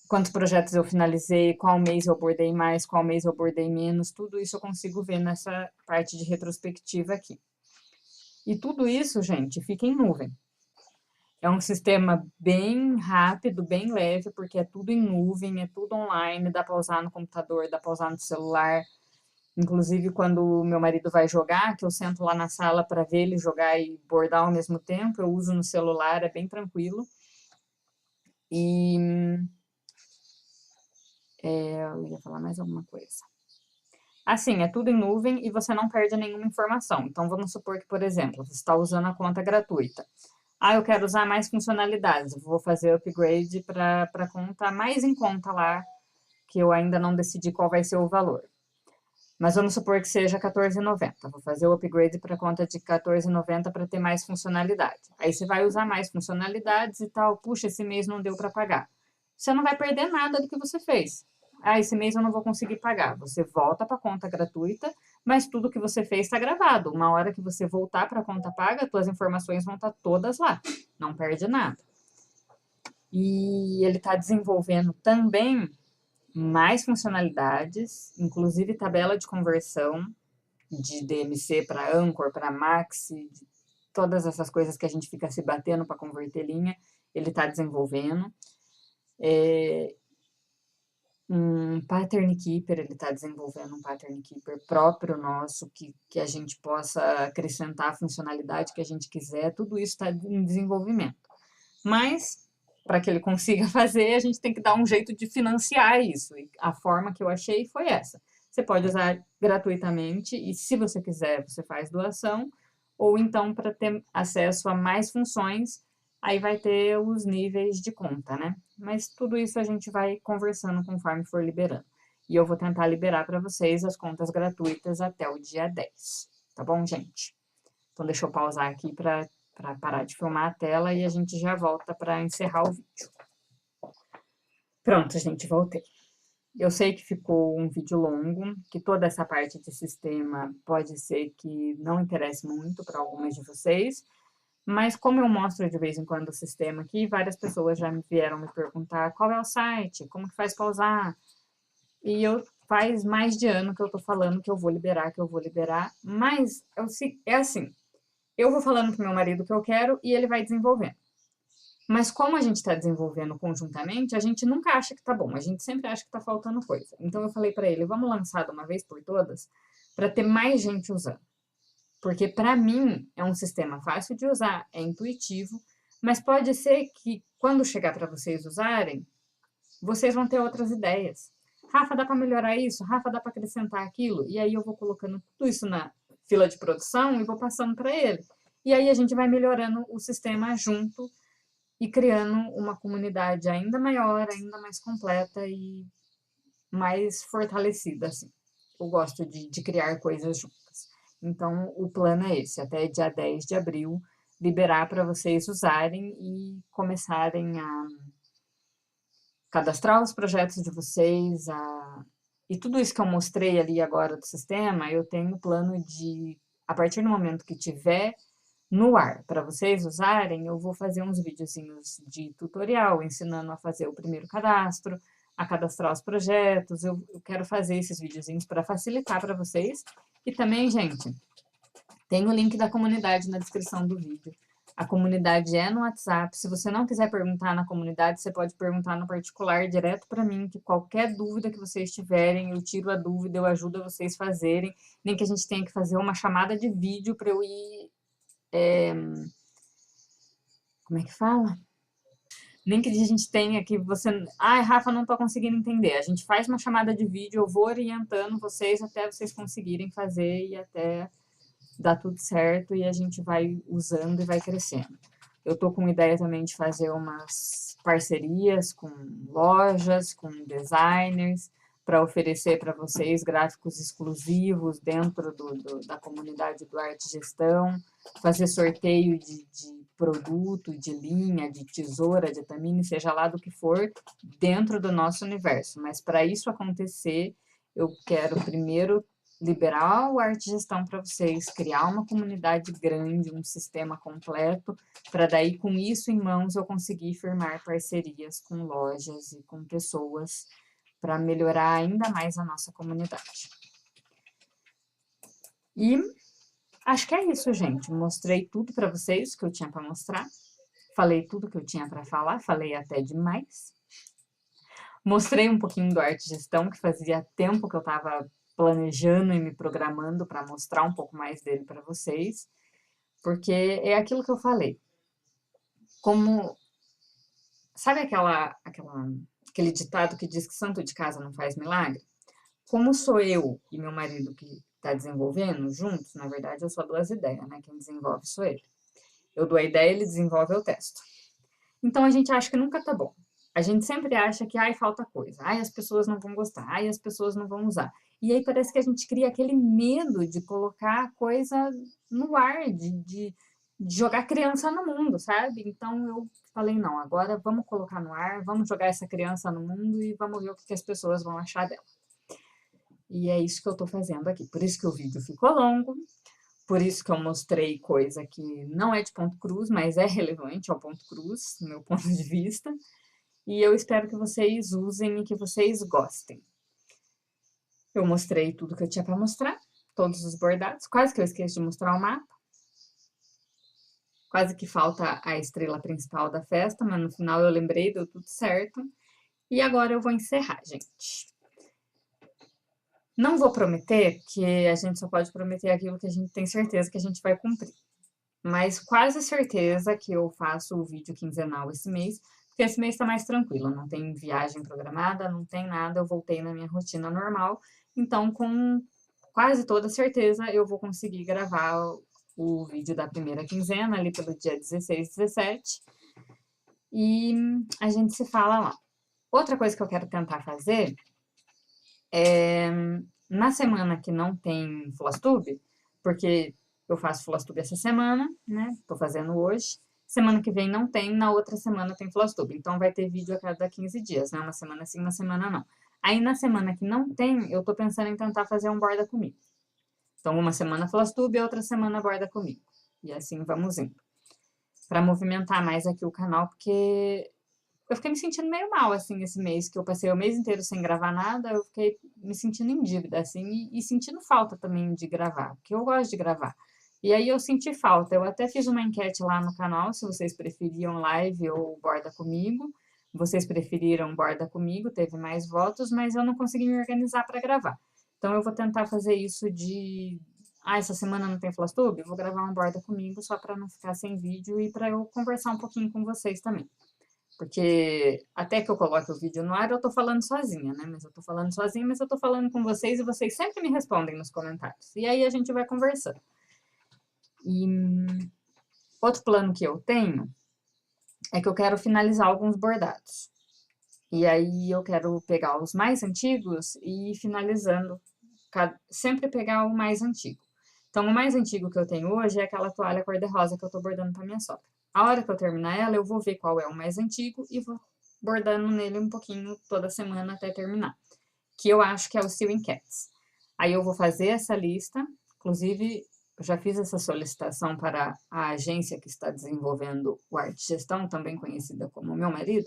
quantos projetos eu finalizei, qual mês eu bordei mais, qual mês eu bordei menos, tudo isso eu consigo ver nessa parte de retrospectiva aqui. E tudo isso, gente, fica em nuvem. É um sistema bem rápido, bem leve, porque é tudo em nuvem, é tudo online, dá para usar no computador, dá para usar no celular. Inclusive, quando o meu marido vai jogar, que eu sento lá na sala para ver ele jogar e bordar ao mesmo tempo, eu uso no celular, é bem tranquilo. E eu ia falar mais alguma coisa. Assim, é tudo em nuvem e você não perde nenhuma informação. Então, vamos supor que, por exemplo, você está usando a conta gratuita. Ah, eu quero usar mais funcionalidades, vou fazer upgrade para a conta mais em conta lá, que eu ainda não decidi qual vai ser o valor. Mas vamos supor que seja R$14,90. Vou fazer o upgrade para a conta de R$14,90 para ter mais funcionalidade. Aí você vai usar mais funcionalidades e tal. Puxa, esse mês não deu para pagar. Você não vai perder nada do que você fez. Ah, esse mês eu não vou conseguir pagar. Você volta para a conta gratuita, mas tudo que você fez está gravado. Uma hora que você voltar para a conta paga, suas informações vão estar todas lá. Não perde nada. E ele está desenvolvendo também mais funcionalidades, inclusive tabela de conversão de DMC para Anchor, para Maxi, todas essas coisas que a gente fica se batendo para converter linha, ele está desenvolvendo. Um Pattern Keeper, ele está desenvolvendo um Pattern Keeper próprio nosso, que a gente possa acrescentar a funcionalidade que a gente quiser, tudo isso está em desenvolvimento. Mas para que ele consiga fazer, a gente tem que dar um jeito de financiar isso. E a forma que eu achei foi essa. Você pode usar gratuitamente e, se você quiser, você faz doação, ou então para ter acesso a mais funções, aí vai ter os níveis de conta, né? Mas tudo isso a gente vai conversando conforme for liberando. E eu vou tentar liberar para vocês as contas gratuitas até o dia 10. Tá bom, gente? Então, deixa eu pausar aqui para parar de filmar a tela e a gente já volta para encerrar o vídeo. Pronto, gente, voltei. Eu sei que ficou um vídeo longo, que toda essa parte de sistema pode ser que não interesse muito para algumas de vocês, mas como eu mostro de vez em quando o sistema aqui, várias pessoas já me vieram me perguntar qual é o site, como que faz para usar. E faz mais de ano que eu tô falando que eu vou liberar, mas é assim, eu vou falando pro meu marido o que eu quero e ele vai desenvolvendo. Mas como a gente está desenvolvendo conjuntamente, a gente nunca acha que tá bom, a gente sempre acha que tá faltando coisa. Então eu falei para ele, vamos lançar de uma vez por todas, para ter mais gente usando. Porque para mim é um sistema fácil de usar, é intuitivo, mas pode ser que quando chegar para vocês usarem, vocês vão ter outras ideias. Rafa, dá para melhorar isso? Rafa, dá para acrescentar aquilo? E aí eu vou colocando tudo isso na fila de produção e vou passando para ele. E aí a gente vai melhorando o sistema junto e criando uma comunidade ainda maior, ainda mais completa e mais fortalecida, assim. Eu gosto de criar coisas juntas. Então, o plano é esse, até dia 10 de abril, liberar para vocês usarem e começarem a cadastrar os projetos de vocês, e tudo isso que eu mostrei ali agora do sistema, eu tenho plano de, a partir do momento que tiver no ar para vocês usarem, eu vou fazer uns videozinhos de tutorial, ensinando a fazer o primeiro cadastro, a cadastrar os projetos. Eu quero fazer esses videozinhos para facilitar para vocês. E também, gente, tem o link da comunidade na descrição do vídeo. A comunidade é no WhatsApp. Se você não quiser perguntar na comunidade, você pode perguntar no particular direto para mim, que qualquer dúvida que vocês tiverem, eu tiro a dúvida, eu ajudo a vocês fazerem. Nem que a gente tenha que fazer uma chamada de vídeo para eu ir... como é que fala? Nem que a gente tenha que você... Ai, Rafa, não estou conseguindo entender. A gente faz uma chamada de vídeo, eu vou orientando vocês até vocês conseguirem fazer e até dar tudo certo e a gente vai usando e vai crescendo. Eu tô com ideia também de fazer umas parcerias com lojas, com designers, para oferecer para vocês gráficos exclusivos dentro da comunidade do Arte Gestão, fazer sorteio de produto, de linha, de tesoura, de tamine, seja lá do que for, dentro do nosso universo. Mas para isso acontecer, eu quero primeiro liberar o Arte Gestão para vocês, criar uma comunidade grande, um sistema completo, para daí, com isso em mãos, eu conseguir firmar parcerias com lojas e com pessoas para melhorar ainda mais a nossa comunidade. E acho que é isso, gente. Mostrei tudo para vocês que eu tinha para mostrar. Falei tudo que eu tinha para falar, falei até demais. Mostrei um pouquinho do Arte Gestão, que fazia tempo que eu estava planejando e me programando para mostrar um pouco mais dele para vocês, porque é aquilo que eu falei. Como, sabe aquele ditado que diz que santo de casa não faz milagre? Como sou eu e meu marido que está desenvolvendo juntos, na verdade eu só dou as ideias, né? Quem desenvolve sou ele. Eu dou a ideia, ele desenvolve, eu testo. Então a gente acha que nunca tá bom. A gente sempre acha que, ai, falta coisa, ai, as pessoas não vão gostar, ai, as pessoas não vão usar. E aí parece que a gente cria aquele medo de colocar a coisa no ar, de jogar criança no mundo, sabe? Então eu falei, não, agora vamos colocar no ar, vamos jogar essa criança no mundo e vamos ver o que as pessoas vão achar dela. E é isso que eu tô fazendo aqui. Por isso que o vídeo ficou longo, por isso que eu mostrei coisa que não é de ponto cruz, mas é relevante ao ponto cruz, do meu ponto de vista. E eu espero que vocês usem e que vocês gostem. Eu mostrei tudo que eu tinha para mostrar, todos os bordados. Quase que eu esqueço de mostrar o mapa. Quase que falta a estrela principal da festa, mas no final eu lembrei, deu tudo certo. E agora eu vou encerrar, gente. Não vou prometer, porque a gente só pode prometer aquilo que a gente tem certeza que a gente vai cumprir. Mas quase certeza que eu faço o vídeo quinzenal esse mês, porque porque esse mês tá mais tranquilo, não tem viagem programada, não tem nada, eu voltei na minha rotina normal, então com quase toda certeza eu vou conseguir gravar o vídeo da primeira quinzena, ali pelo dia 16, 17, e a gente se fala lá. Outra coisa que eu quero tentar fazer é, na semana que não tem Flastube, porque eu faço Flastube essa semana, né? Tô fazendo hoje. Semana que vem não tem, na outra semana tem Flastube. Então vai ter vídeo a cada 15 dias, né? Uma semana sim, uma semana não. Aí na semana que não tem, eu tô pensando em tentar fazer um borda comigo. Então uma semana Flastube, outra semana borda comigo. E assim vamos indo. Pra movimentar mais aqui o canal, porque eu fiquei me sentindo meio mal, assim, esse mês, que eu passei o mês inteiro sem gravar nada, eu fiquei me sentindo em dívida, assim, e sentindo falta também de gravar, porque eu gosto de gravar. E aí eu senti falta, eu até fiz uma enquete lá no canal, se vocês preferiam live ou borda comigo. Vocês preferiram borda comigo, teve mais votos, mas eu não consegui me organizar para gravar. Então eu vou tentar fazer isso de... Ah, essa semana não tem Flastube? Vou gravar um borda comigo, só para não ficar sem vídeo e para eu conversar um pouquinho com vocês também. Porque até que eu coloque o vídeo no ar, eu tô falando sozinha, né? Mas eu tô falando sozinha, mas eu tô falando com vocês e vocês sempre me respondem nos comentários. E aí a gente vai conversando. E outro plano que eu tenho é que eu quero finalizar alguns bordados. E aí eu quero pegar os mais antigos e ir finalizando, sempre pegar o mais antigo. Então, o mais antigo que eu tenho hoje é aquela toalha cor-de-rosa que eu tô bordando pra minha sogra. A hora que eu terminar ela, eu vou ver qual é o mais antigo e vou bordando nele um pouquinho toda semana até terminar. Que eu acho que é o Sewing Cats. Aí eu vou fazer essa lista, inclusive eu já fiz essa solicitação para a agência que está desenvolvendo o Arte Gestão, também conhecida como Meu Marido,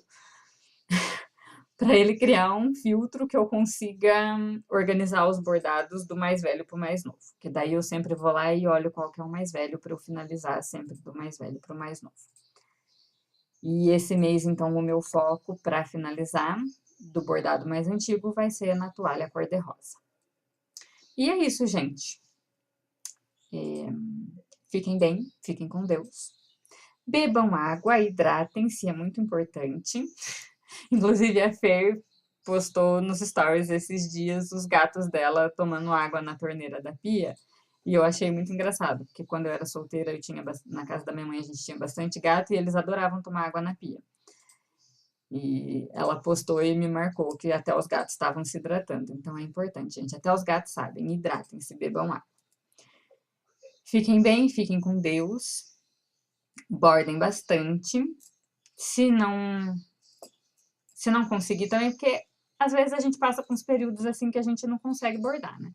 para ele criar um filtro que eu consiga organizar os bordados do mais velho para o mais novo. Que daí eu sempre vou lá e olho qual que é o mais velho para eu finalizar sempre do mais velho para o mais novo. E esse mês, então, o meu foco para finalizar do bordado mais antigo vai ser na toalha cor-de-rosa. E é isso, gente. Fiquem bem, fiquem com Deus. Bebam água, hidratem-se, é muito importante. Inclusive, a Fer postou nos stories esses dias os gatos dela tomando água na torneira da pia. E eu achei muito engraçado, porque quando eu era solteira, eu tinha na casa da minha mãe, a gente tinha bastante gato e eles adoravam tomar água na pia. E ela postou e me marcou que até os gatos estavam se hidratando. Então é importante, gente. Até os gatos sabem, hidratem-se, bebam água. Fiquem bem, fiquem com Deus. Bordem bastante. Se não conseguir também, porque às vezes a gente passa por uns períodos assim que a gente não consegue bordar, né?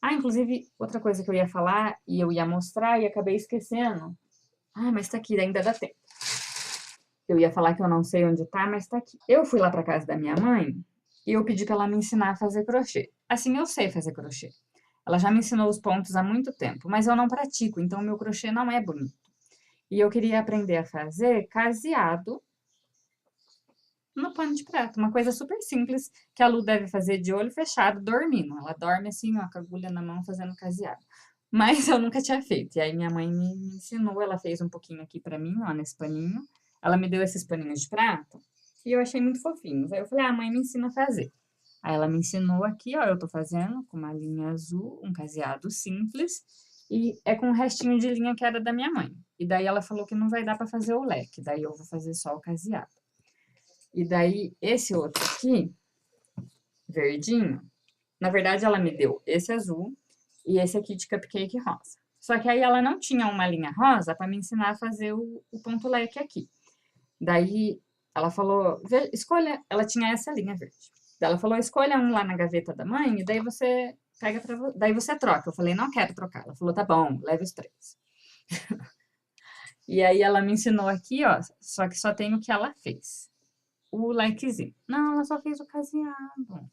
Ah, inclusive, outra coisa que eu ia falar e eu ia mostrar e acabei esquecendo. Ah, mas tá aqui, ainda dá tempo. Eu ia falar que eu não sei onde tá, mas tá aqui. Eu fui lá pra casa da minha mãe e eu pedi pra ela me ensinar a fazer crochê. Assim, eu sei fazer crochê. Ela já me ensinou os pontos há muito tempo, mas eu não pratico, então meu crochê não é bonito. E eu queria aprender a fazer caseado no pano de prato. Uma coisa super simples que a Lu deve fazer de olho fechado, dormindo. Ela dorme assim, ó, com a agulha na mão, fazendo caseado. Mas eu nunca tinha feito. E aí minha mãe me ensinou, ela fez um pouquinho aqui pra mim, ó, nesse paninho. Ela me deu esses paninhos de prato e eu achei muito fofinhos. Aí eu falei, ah, mãe, me ensina a fazer. Aí ela me ensinou aqui, ó, eu tô fazendo com uma linha azul, um caseado simples. E é com o restinho de linha que era da minha mãe. E daí ela falou que não vai dar pra fazer o leque, daí eu vou fazer só o caseado. E daí, esse outro aqui, verdinho, na verdade ela me deu esse azul e esse aqui de cupcake rosa. Só que aí ela não tinha uma linha rosa para me ensinar a fazer o ponto leque aqui. Daí ela falou, escolha, ela tinha essa linha verde. Daí ela falou, escolha um lá na gaveta da mãe e daí você pega daí você troca. Eu falei, não quero trocar. Ela falou, tá bom, leve os três. E aí ela me ensinou aqui, ó, só que só tem o que ela fez. O likezinho. Não, ela só fez o caseado.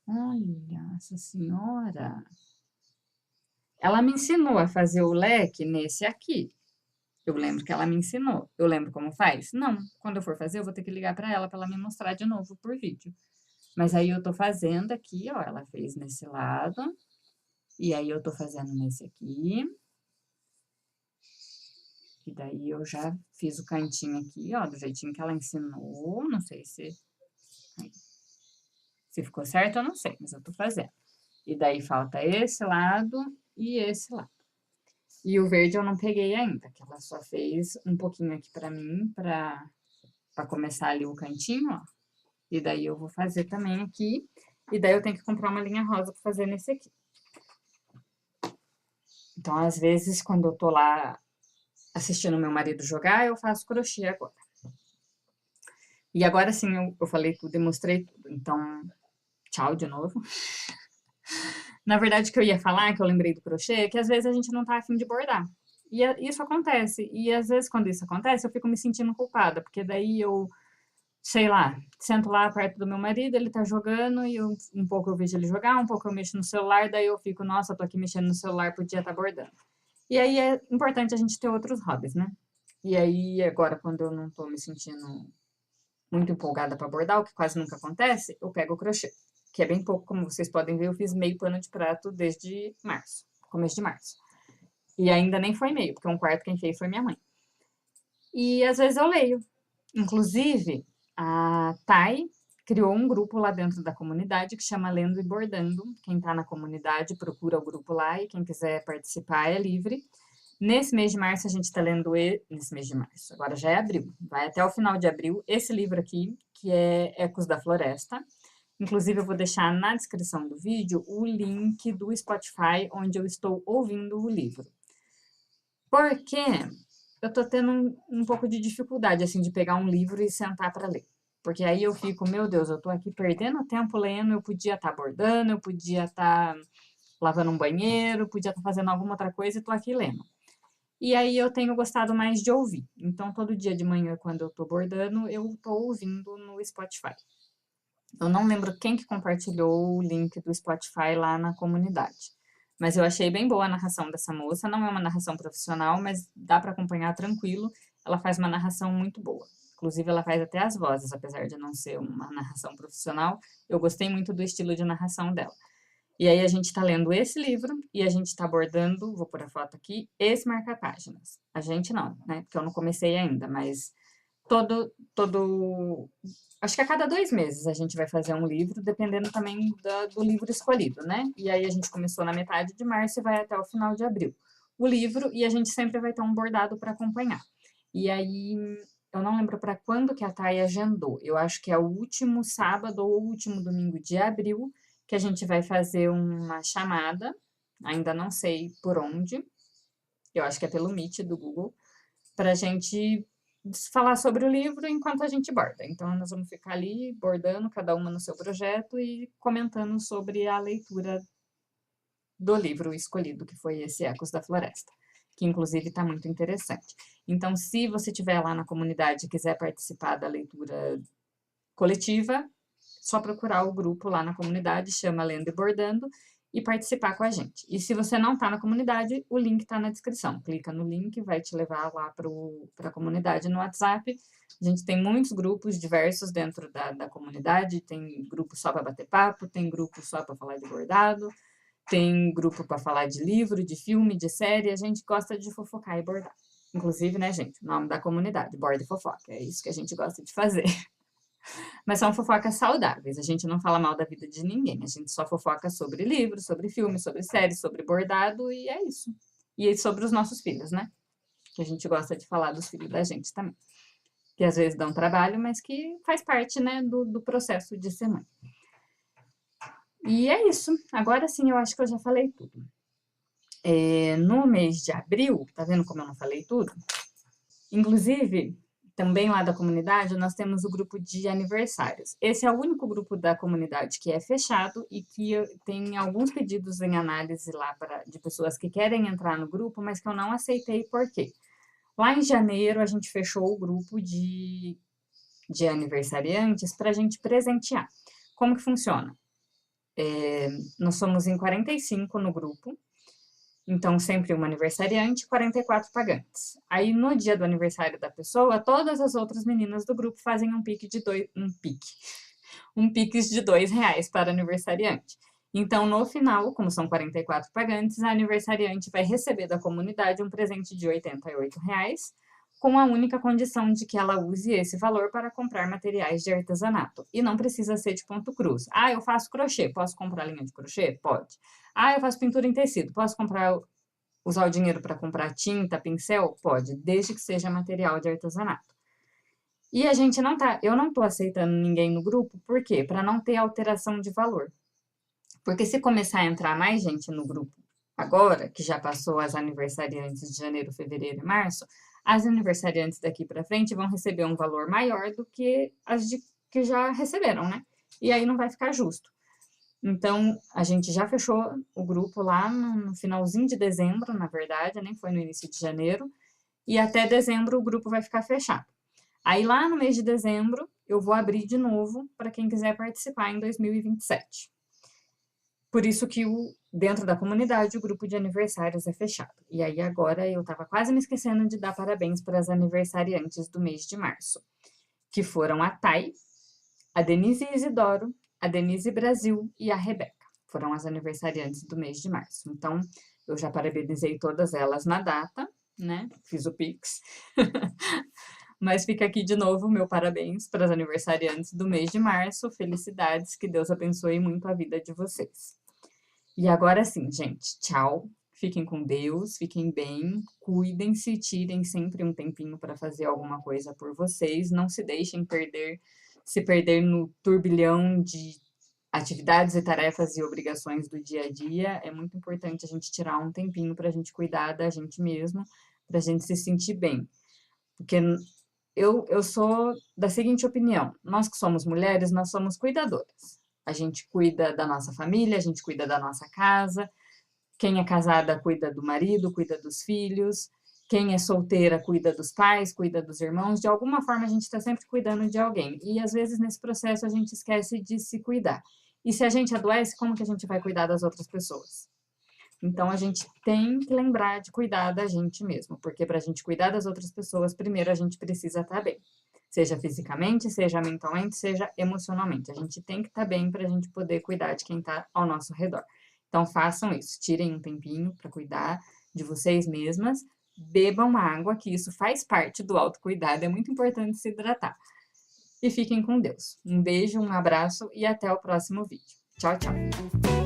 Olha, essa senhora. Ela me ensinou a fazer o leque nesse aqui. Eu lembro que ela me ensinou. Eu lembro como faz? Não. Quando eu for fazer, eu vou ter que ligar para ela me mostrar de novo por vídeo. Mas aí eu tô fazendo aqui, ó. Ela fez nesse lado. E aí eu tô fazendo nesse aqui. E daí eu já fiz o cantinho aqui, ó, do jeitinho que ela ensinou, não sei se ficou certo, eu não sei, mas eu tô fazendo. E daí falta esse lado e esse lado. E o verde eu não peguei ainda, que ela só fez um pouquinho aqui pra mim, pra começar ali o cantinho, ó. E daí eu vou fazer também aqui. E daí eu tenho que comprar uma linha rosa pra fazer nesse aqui. Então, às vezes, quando eu tô lá assistindo meu marido jogar, eu faço crochê agora. E agora sim, eu falei tudo e mostrei tudo. Então, tchau de novo. Na verdade, o que eu ia falar, que eu lembrei do crochê, é que às vezes a gente não tá afim de bordar. E isso acontece. E às vezes, quando isso acontece, eu fico me sentindo culpada, porque daí eu, sei lá, sento lá perto do meu marido, ele tá jogando, e um pouco eu vejo ele jogar, um pouco eu mexo no celular, daí eu fico, nossa, tô aqui mexendo no celular, podia estar bordando. E aí é importante a gente ter outros hobbies, né? E aí, agora, quando eu não tô me sentindo muito empolgada para bordar, o que quase nunca acontece, eu pego o crochê, que é bem pouco, como vocês podem ver, eu fiz meio pano de prato desde março, começo de março. E ainda nem foi meio, porque um quarto quem fez foi minha mãe. E às vezes eu leio. Inclusive, a Thay criou um grupo lá dentro da comunidade que chama Lendo e Bordando. Quem está na comunidade procura o grupo lá e quem quiser participar é livre. Nesse mês de março, a gente está lendo. Nesse mês de março, agora já é abril, vai até o final de abril, esse livro aqui, que é Ecos da Floresta. Inclusive, eu vou deixar na descrição do vídeo o link do Spotify, onde eu estou ouvindo o livro. Porque eu tô tendo um pouco de dificuldade, assim, de pegar um livro e sentar para ler. Porque aí eu fico, meu Deus, eu tô aqui perdendo tempo lendo, eu podia estar bordando, eu podia estar lavando um banheiro, podia estar fazendo alguma outra coisa e tô aqui lendo. E aí eu tenho gostado mais de ouvir. Então, todo dia de manhã, quando eu tô bordando, eu tô ouvindo no Spotify. Eu não lembro quem que compartilhou o link do Spotify lá na comunidade. Mas eu achei bem boa a narração dessa moça. Não é uma narração profissional, mas dá para acompanhar tranquilo. Ela faz uma narração muito boa. Inclusive, ela faz até as vozes, apesar de não ser uma narração profissional. Eu gostei muito do estilo de narração dela. E aí a gente está lendo esse livro e a gente está abordando, vou pôr a foto aqui, esse marca-páginas. A gente não, né? Porque eu não comecei ainda, mas acho que a cada 2 meses a gente vai fazer um livro, dependendo também do livro escolhido, né? E aí a gente começou na metade de março e vai até o final de abril. O livro, e a gente sempre vai ter um bordado para acompanhar. E aí, eu não lembro para quando que a Thay agendou. Eu acho que é o último sábado ou o último domingo de abril que a gente vai fazer uma chamada, ainda não sei por onde, eu acho que é pelo Meet do Google, para a gente falar sobre o livro enquanto a gente borda. Então, nós vamos ficar ali bordando, cada uma no seu projeto e comentando sobre a leitura do livro escolhido, que foi esse Ecos da Floresta, que inclusive está muito interessante. Então, se você estiver lá na comunidade e quiser participar da leitura coletiva, só procurar o grupo lá na comunidade, chama Lendo e Bordando, e participar com a gente. E se você não está na comunidade, o link está na descrição. Clica no link, vai te levar lá para a comunidade no WhatsApp. A gente tem muitos grupos diversos dentro da comunidade, tem grupo só para bater papo, tem grupo só para falar de bordado, tem grupo para falar de livro, de filme, de série, a gente gosta de fofocar e bordar. Inclusive, né, gente, o nome da comunidade, Borda e Fofoca, é isso que a gente gosta de fazer. Mas são fofocas saudáveis, a gente não fala mal da vida de ninguém, a gente só fofoca sobre livros, sobre filmes, sobre séries, sobre bordado e é isso. E sobre os nossos filhos, né? Que a gente gosta de falar dos filhos da gente também. Que às vezes dão trabalho, mas que faz parte, né, do processo de ser mãe. E é isso. Agora sim, eu acho que eu já falei tudo. No mês de abril, tá vendo como eu não falei tudo? Inclusive, também lá da comunidade, nós temos o grupo de aniversários. Esse é o único grupo da comunidade que é fechado e que tem alguns pedidos em análise lá de pessoas que querem entrar no grupo, mas que eu não aceitei por quê? Lá em janeiro, a gente fechou o grupo de aniversariantes para a gente presentear. Como que funciona? Nós somos em 45 no grupo, então sempre uma aniversariante e 44 pagantes. Aí no dia do aniversário da pessoa, todas as outras meninas do grupo fazem um pique de R$ 2 para aniversariante. Então, no final, como são 44 pagantes, a aniversariante vai receber da comunidade um presente de R$ 88, com a única condição de que ela use esse valor para comprar materiais de artesanato. E não precisa ser de ponto cruz. Ah, eu faço crochê, posso comprar linha de crochê? Pode. Ah, eu faço pintura em tecido, posso usar o dinheiro para comprar tinta, pincel? Pode, desde que seja material de artesanato. E eu não tô aceitando ninguém no grupo, por quê? Para não ter alteração de valor. Porque se começar a entrar mais gente no grupo agora, que já passou as aniversariantes de janeiro, fevereiro e março, as aniversariantes daqui para frente vão receber um valor maior do que que já receberam, né? E aí não vai ficar justo. Então, a gente já fechou o grupo lá no finalzinho de dezembro, na verdade, nem foi no início de janeiro, e até dezembro o grupo vai ficar fechado. Aí lá no mês de dezembro, eu vou abrir de novo para quem quiser participar em 2027. Por isso que dentro da comunidade o grupo de aniversários é fechado. E aí agora eu estava quase me esquecendo de dar parabéns para as aniversariantes do mês de março, que foram a Thay, a Denise Isidoro, a Denise Brasil e a Rebeca. Foram as aniversariantes do mês de março. Então, eu já parabenizei todas elas na data, né? Fiz o Pix. Mas fica aqui de novo o meu parabéns para as aniversariantes do mês de março. Felicidades, que Deus abençoe muito a vida de vocês. E agora sim, gente, tchau. Fiquem com Deus, fiquem bem, cuidem-se, tirem sempre um tempinho para fazer alguma coisa por vocês. Não se deixem se perder no turbilhão de atividades e tarefas e obrigações do dia a dia. É muito importante a gente tirar um tempinho para a gente cuidar da gente mesmo, para a gente se sentir bem. Porque eu sou da seguinte opinião: nós que somos mulheres, nós somos cuidadoras. A gente cuida da nossa família, a gente cuida da nossa casa. Quem é casada cuida do marido, cuida dos filhos. Quem é solteira cuida dos pais, cuida dos irmãos. De alguma forma, a gente está sempre cuidando de alguém. E, às vezes, nesse processo, a gente esquece de se cuidar. E se a gente adoece, como que a gente vai cuidar das outras pessoas? Então, a gente tem que lembrar de cuidar da gente mesmo. Porque para a gente cuidar das outras pessoas, primeiro a gente precisa estar bem. Seja fisicamente, seja mentalmente, seja emocionalmente. A gente tem que estar bem para a gente poder cuidar de quem está ao nosso redor. Então, façam isso. Tirem um tempinho para cuidar de vocês mesmas. Bebam água, que isso faz parte do autocuidado. É muito importante se hidratar. E fiquem com Deus. Um beijo, um abraço e até o próximo vídeo. Tchau, tchau.